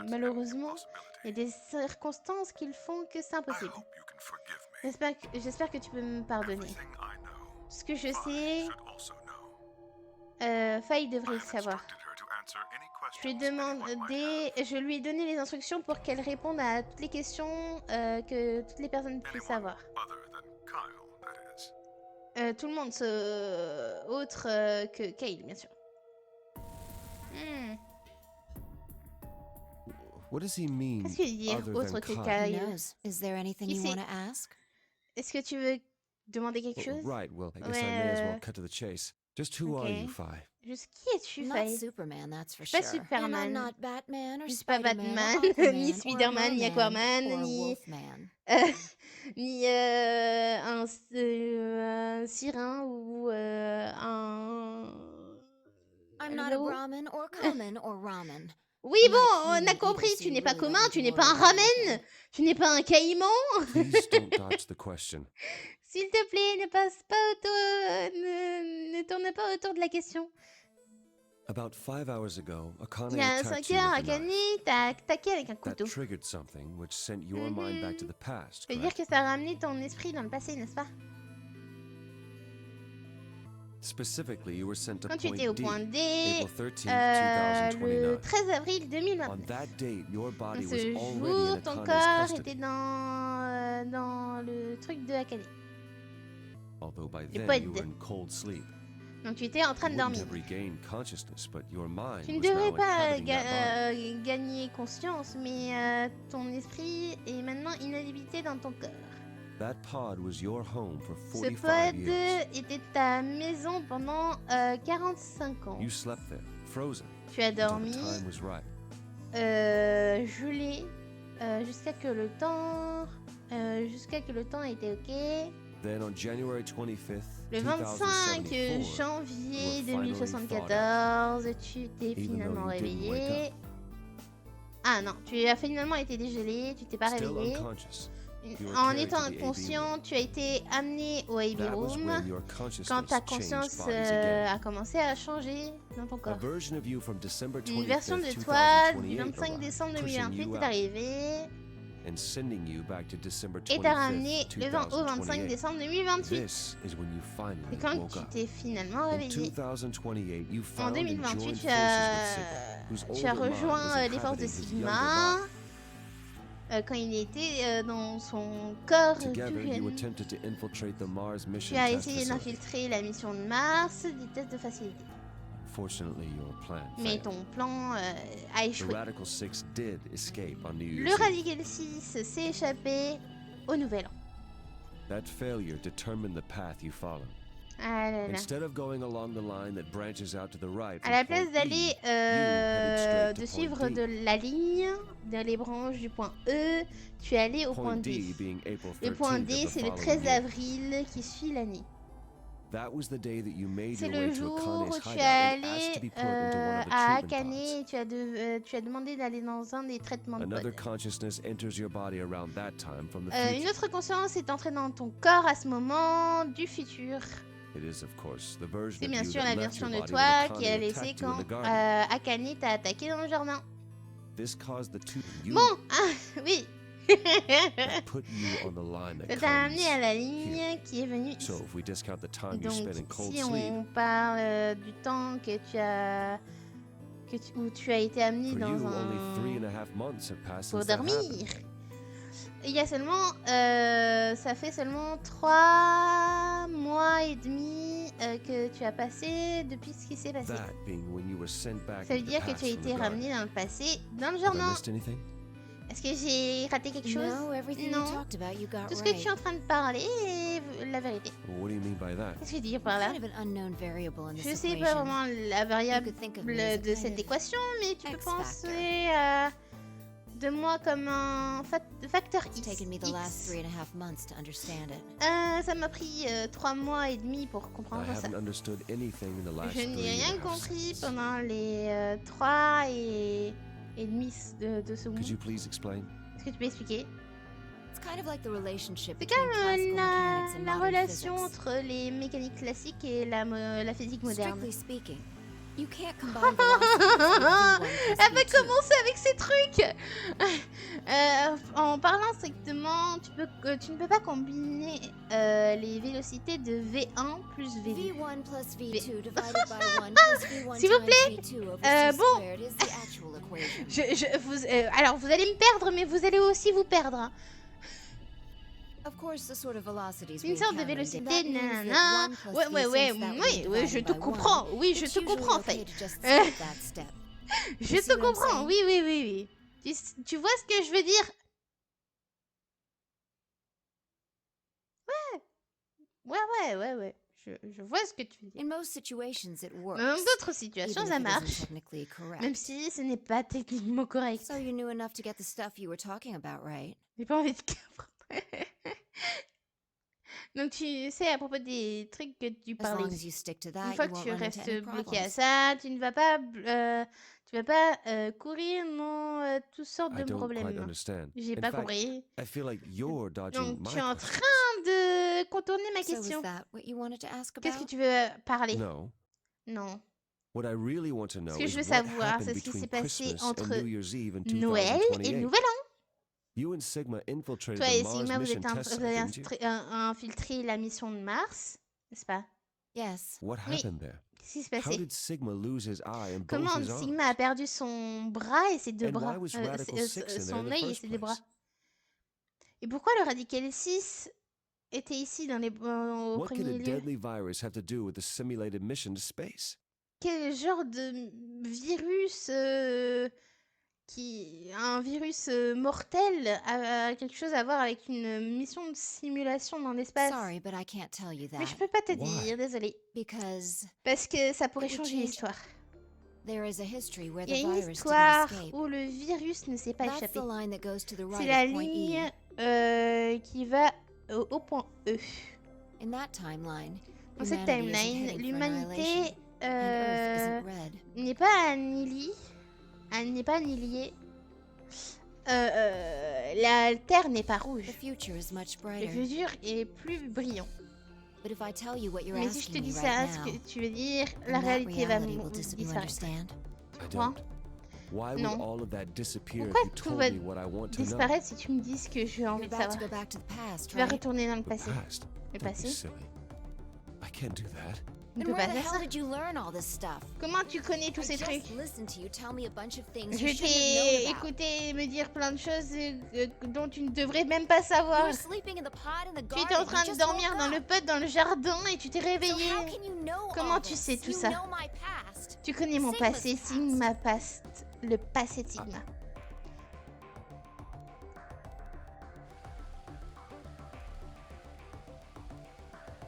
malheureusement, il y a des circonstances qui font que c'est I impossible. hope you can forgive me. J'espère que tu peux me pardonner. Everything I know, Ce que je Faye sais, should also know. Faye devrait I le have savoir. instructed her to answer any Je lui, questions anyone might have. je lui ai donné les instructions pour qu'elle réponde à toutes les questions que toutes les personnes puissent Anyone savoir. other than Kyle, that is. Tout le monde, autre que Kyle, bien sûr. What does he mean? Qu'est-ce qu'il veut dire other autre than que Kyle? Who Kyle? knows? Is there anything Qui you c'est? want to ask? Est-ce que tu veux demander quelque chose? Right, well, I guess I may as well cut to the chase. Just who are you, Okay. Faye? Juste qui es-tu, Not Faye? Superman, that's for Pas sure. Superman. And I'm not Batman or Je suis pas Spider-Man Batman, or Aquaman ni or Spider-Man, ni Merman Aquaman, or ni- Wolfman. ni un sirin ou un... I'm not a loup. Brahmin or common or ramen. Oui, I'm bon, not a on a king compris, either, so tu you n'es pas really commun, don't tu need n'es to pas un worry about ramen, anything. tu n'es pas un caïman. Please don't dodge the question. S'il te plaît, ne passe pas autour, ne tourne pas autour de la question. About 5 hours ago, Akane Il y a attacked 5 you heures, with a knife. Akane t'a attaqué avec un That couteau. triggered something which sent your mind back to the past, Ça veut dire correct? que ça a ramené ton esprit dans le passé, n'est-ce pas? Specifically, you were sent to Quand tu Point étais au D, point D, April 13th, le 2029. 13 avril On 2029. that date, your body was Ce already jour, in ton Akane's corps custody. était dans le truc de Akane. Although by Le then pod. you were in cold sleep. Donc tu étais en train You de wouldn't dormir. have regained consciousness, but your mind Tu ne was now devrais pas inhabiting that body. gagner conscience, mais ton esprit est maintenant inhabité dans ton corps. That pod was your home for Ce 45 pod years. était ta maison pendant 45 ans. You slept there, frozen, Tu as until the dormi, time was right. gelé, jusqu'à que le temps était ok. Then on January 25th, Le 25 2074, janvier you were finally 2074, tu t'es Even finalement though you didn't wake réveillé. Ah non, tu as finalement été dégelé, tu t'es pas still réveillé. unconscious. You were En carried étant to the AB inconscient, tu as été amené au AB That was when Room your quand consciousness ta changed conscience bodies again. a commencé à changer dans ton A corps. version of you from December Une version 25th, de toi du 2028 25 arrived, décembre pushing 2028 you est out arrivée and sending you back to December et t'a ramené 25th, le 20 au 25 2028. décembre 2028. This is when you finally C'est quand woke tu up. t'es finalement In réveillé. 2028, you En found and 2028, joined tu forces with as, Sigma, whose tu as older mind was rejoint les forces de inhabiting his Sigma younger body. quand il était dans son corps Together, plus you jeune. attempted to infiltrate the Mars mission Tu as test essayé facility. d'infiltrer la mission de Mars des tests de facilité. Fortunately, your plan Mais failed. ton plan a The échoué. Radical Six did escape on New Le Year's Eve. Radical 6 s'est échappé au Nouvel An. That failure determined the path you followed. Ah là là. Instead of going along the line that branches out to the right, À la from place point d'aller E, you headed straight to de point suivre D. de la ligne, dans les branches du point E, tu es allé au point Point D. D being April 13th Le point of D, the c'est le following 13 year. avril qui suit l'année. That was the day that you made C'est your le way to jour Akane's où tu es hideout and asked allé to be put into one of the à treatment Akane pods. et tu as demandé d'aller dans un des traitements de Another pod. consciousness enters your body around that time from the Une future. autre conscience est entrée dans ton corps à ce moment du futur. It is, of course, the version C'est of bien you sûr that la left version your de body when toi qui Akane a laissé attacked you in quand the garden. Akane t'a attaqué dans le jardin. This caused the two you Bon, ah, oui. put you on the line Ça that t'a amené à comes la here. ligne qui est venue ici. So if we discount the time you Donc, spent in cold si sleep, on parle du temps que tu as, où tu as été amené for dans you, only un 3.5 months have passed pour since that dormir, happened. il y a seulement, ça fait seulement 3 mois et demi que tu as passé depuis ce qui s'est passé. That being when you were sent back Ça veut into the dire que past tu as from été the garden. ramené dans le passé, dans le Have I jardin. missed anything? Est-ce que j'ai raté quelque chose? No, everything Non. you talked about, you got Tout ce que right. tu es en train de parler est la vérité. Well, what do you mean by that? Qu'est-ce que tu dis par là? Kind of an unknown variable in this Je sais equation. pas vraiment la variable You could think of me as a de kind cette of équation, mais tu peux X factor. penser de moi comme un facteur It's X. taken me the last X. 3.5 months to understand it. Ça m'a pris 3 mois et demi pour I comprendre ça. haven't understood anything in the last Je n'ai 3 rien years. compris pendant les 3 et demi de secondes. Could you please explain? Est-ce que tu peux expliquer? It's kind of like the relationship C'est between comme classical mechanics and la modern relation physics. entre les mécaniques classiques et la physique moderne. Strictly speaking, you can't combine velocities with V1 plus Elle va V2. commencer avec ces trucs. En parlant strictement, tu ne peux pas combiner les vélocités de V1 plus V2. V1 plus V2 divided by 1 plus V1 S'il vous times V2 over C bon. squared is the actual equation. Alors, vous allez me perdre, mais vous allez aussi vous perdre. Hein. Of course, the sort of velocities Une we sorte de encounter, vélocité, that means that nanana. 1 plus Ouais, V, ouais, ouais, since that oui, was oui, je divided te by comprends. 1, Oui, je it's te usually comprends, okay Faye. to just skip that step. Je You see te what I'm comprends, saying? oui, oui, oui, oui. Tu vois ce que je veux dire? Ouais. Je vois ce que tu veux dire. In most situations, it works. Dans d'autres situations, even ça if it isn't marche. technically correct. Même si ce n'est pas techniquement correct. So you knew enough to get the stuff you were talking about, right? J'ai pas envie de comprendre. Donc tu sais à propos des trucs que tu As long parlais. as you stick to Une that, fois you que won't tu run into restes any bloqué à problems. ça, tu vas pas courir dans toutes sortes I de don't quite problèmes. understand. J'ai In pas fact, compris. I feel like you're dodging Donc my tu es en questions. train de contourner ma So is question. that what you wanted to ask Qu'est-ce que about? tu veux parler? No. Non. What I really want to know Ce que is je veux what savoir, happened c'est ce qui s'est between passé Christmas and entre New Year's Eve in Noël et le 2028. Nouvel An. You and Sigma infiltrated Toi et the Mars Sigma, vous mission êtes test vous site, avez didn't you? infiltré la mission de Mars, n'est-ce pas? Yes. What Oui. happened there? Qu'est-ce qui s'est How passé? did Sigma lose his eye and both Comment his Sigma arms? a perdu son bras et ses deux And bras, why was Radical 6 in there in son the œil et first ses deux bras? place? Et pourquoi le Radical 6 était ici dans au What could premier a lieu? deadly virus have to do with the simulated mission to space? Quel genre de virus un virus mortel a quelque chose à voir avec une mission de simulation dans l'espace? Sorry, but I can't tell you Mais je that. peux pas te Why? dire, désolée. Because Parce que ça pourrait It would changer change- l'histoire. there is a history where Il y the a une virus didn't histoire escape. où le virus ne s'est pas That's échappé. the line that goes to the C'est right la of point ligne E. qui va au point E. In that timeline, Dans cette humanity isn't timeline, heading for l'humanité annihilation, and Earth isn't red. n'est pas annihilée. Elle n'est pas annihilée. La Terre n'est pas rouge. The future is much Le brighter. futur est plus brillant. But if I tell you what you're Mais si je te asking me dis ça, right ce now, que tu veux dire, then la that réalité va reality will you disparaître. understand? I Quoi? don't. Why would Non. all of that disappear if Pourquoi you tout told va me what I want to know? disparaître si tu me dis ce que j'ai You're envie de about to savoir? go back to the past, Tu vas right? retourner dans le The passé. past? Le Don't be passé? silly. I can't do that. On ne Then peut where pas the faire hell ça. did you learn all this stuff? Comment tu connais tous I ces just trucs? listened to you tell me a bunch of things Je you shouldn't t'ai have known about. écouté me dire plein de choses dont tu ne devrais même pas You savoir. were sleeping in the pod in the Tu garden. étais en train You de just dormir woke dans le up. pot dans le jardin et tu t'es So réveillé. how can you know Comment all tu this? sais tout You ça? know my past. Tu connais mon Sigma's passé, past. Sigma past, le passé de Sigma.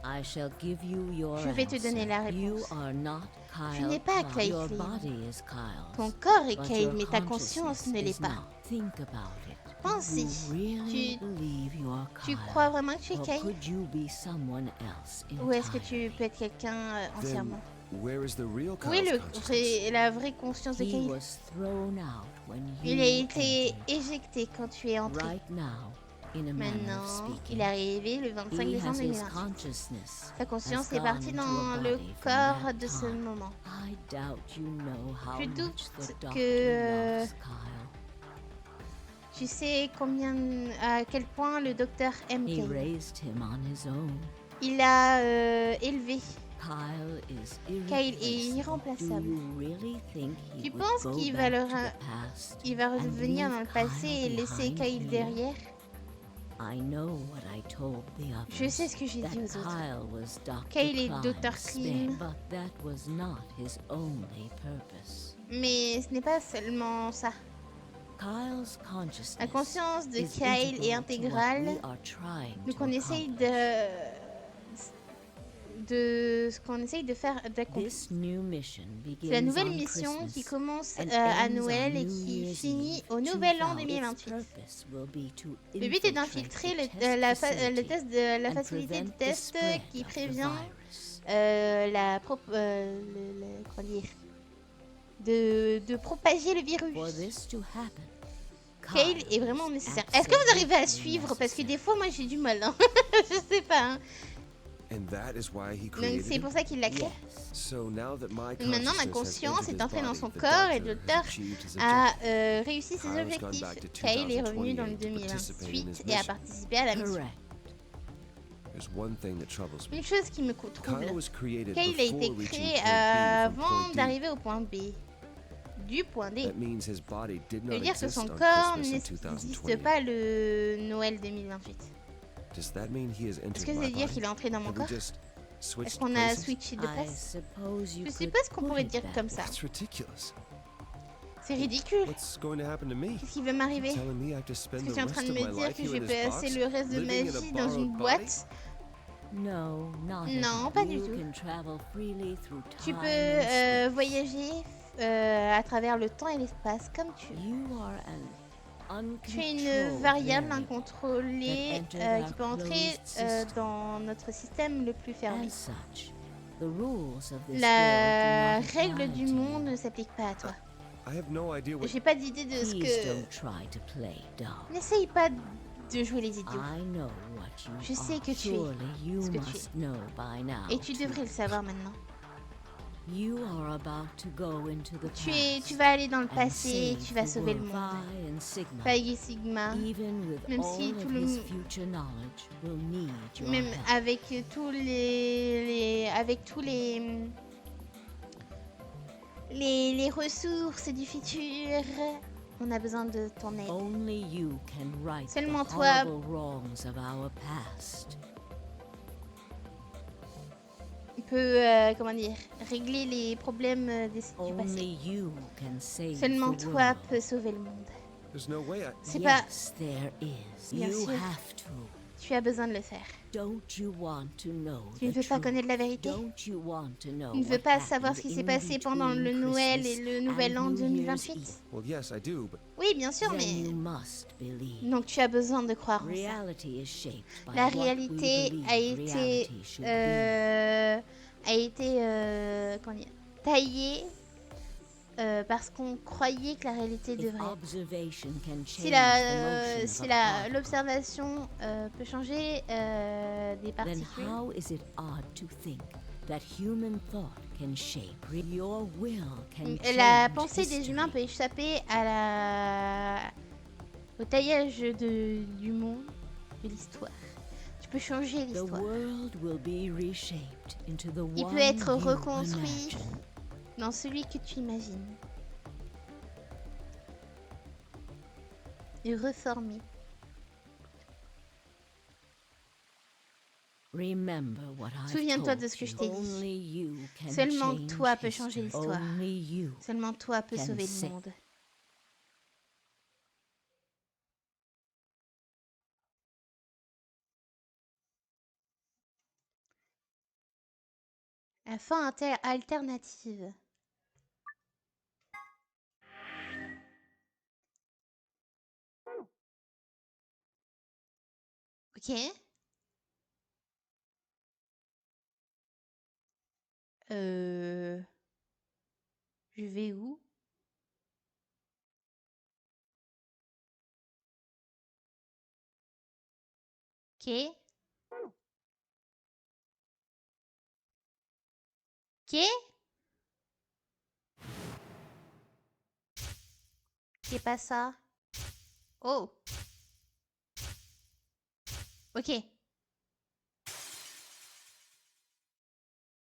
I shall give you your Je vais te donner la answer. You réponse. are not Tu Kyle. n'es pas Clark. Kyle Your Clark. body is Kyle's. Ton corps est but Kyle, your mais ta conscience consciousness ne l'est is pas. not. Think about it. Pense-y. You really Tu- believe you are Tu Kyle? crois vraiment que tu es Or Kyle? could you be someone else Ou est-ce que entirely? tu peux être quelqu'un entièrement? Where is the real Où est Kyle's consciousness? la vraie conscience de He Kyle? was thrown out when Il you a été entered. éjecté quand tu es entré. Right now, in a manner Maintenant, of speaking, il est arrivé le 25 he décembre has his 2028. consciousness. Sa conscience has est partie gone into dans a le body from corps that de ce time. moment. I doubt you know how Je much doute the que, doctor loves Kyle. Tu sais à quel point le docteur aime He Kyle. raised him on his own. Il a élevé. Kyle is Kyle est irreplaceable. irremplaçable. Do you really think he Tu would penses go qu'il back va to le the ra- past Il va and revenir leave dans le passé Kyle et laisser behind Kyle here? derrière? I know what I told the others. Je sais ce que j'ai that dit aux autres. Kyle was Dr. Kyle est Klein's Dr. spare, Klein. but that was not his only purpose. Mais ce n'est pas seulement ça. Kyle's consciousness La conscience de is Kyle est integral to what intégrale. we are trying Donc to on essaye accomplish. de ce qu'on essaye de faire d'accomplir. This new mission C'est la begins nouvelle on mission qui Christmas commence and à ends Noël on et New qui Year's finit Eve au Nouvel An 2000. 2028. Its purpose will be to Le but est d'infiltrer le facility test de la and facilité de prevent the test spread qui of the prévient virus. comment dire, de propager le virus. For this to happen, Kyle est vraiment nécessaire. Est-ce que vous arrivez à le suivre? Parce que des fois, moi, j'ai du mal. Hein. Je sais pas. Hein. And that is why he Donc, created c'est him? pour ça qu'il l'a créé. So now that my Donc, maintenant, ma consciousness conscience has entered est his entrée dans body, son the corps et le doctor docteur has achieved his a objective. réussi ses Kyle's gone objectifs. back to Kyle est revenu dans le 2028 to participate in his 2028 et a mission. participé à la mission. correct. There's one thing that troubles me. Une chose qui me trouble. Kyle was created Kyle a before été reaching créé point B from avant point D. d'arriver au point B. Du point D. That means his body did Ça veut not dire que exist son on corps Christmas in n'existe 2020. pas le Noël 2028. Does that mean he has Est-ce entered que ça my veut dire body? qu'il est entré dans mon Have we corps? just switched Est-ce qu'on a places? switché de I place? suppose you Je could suppose qu'on put pourrait it dire that comme ça. That's ridiculous. C'est ridicule. What's going to happen to me? Qu'est-ce qui va m'arriver? Telling me I have to spend Est-ce que the tu es en train rest de of me my dire life que here je in vais this passer box, le reste de ma living in a vie dans une borrowed boîte? No, not Non, at pas all. du You tout. can travel freely through Tu time and peux space. voyager à travers le temps et l'espace comme tu veux. You are an Tu es une uncontrolled variable variable. incontrôlée that entered qui our peut entrer closed system. dans notre système le plus fermé. As such, the rules of this La world do not règle apply du to monde you. ne s'applique pas à toi. I have no idea what. J'ai pas d'idée de ce Please que... don't try to play dumb. N'essaye pas de jouer les idiots. I know what you Je sais are. que tu es Surely you ce que tu must know by now. Et tu too. devrais le savoir maintenant. You are about to go into the Tu past vas aller dans le and passé et save tu vas the sauver le world. monde. Phi and Sigma, Phi et Sigma, even with même all si of tout le his monde- future knowledge, will need your même help. avec tous avec tous les ressources du futur, on a besoin de ton aide. Only you can right Seulement the toi- horrible wrongs of our past. On peut, comment dire, régler les problèmes du Only passé. you can save Seulement the toi world. peux sauver le monde. There's no way I. C'est pas... Yes, there is. Bien You sûr. have to. Tu as besoin de le faire. Don't you want to know Tu ne the veux pas truth? connaître la vérité? Don't you want to know Tu ne veux what pas savoir ce qui happened s'est in passé pendant le between Noël et Christmas le Nouvel and An New Year's 2028? Eve? Well, yes, I do, but Oui, bien sûr, Then mais... you must believe. Donc tu as besoin de croire en ça. Reality is shaped by La what we réalité believe a été, reality should be. comment dire, taillée parce qu'on croyait que la réalité If devrait être. observation can change Si the motion of si a particle, l'observation peut changer des then particules, how is it odd to think that human thought can shape your will can la change pensée des history? humains peut échapper au taillage du monde, de l'histoire. Tu peux changer The l'histoire. world will be reshaped into the Il one peut être you reconstruit imagine. dans celui que tu imagines. Et reformé. Remember what I've Souviens-toi told de ce que je you. t'ai dit. Only you can Seulement change toi peux changer history. l'histoire. Only you. Seulement toi peux Can sauver say- le monde. La fin alternative. Ok. Je vais où? Ok. Ok. C'est pas ça. Oh. Ok.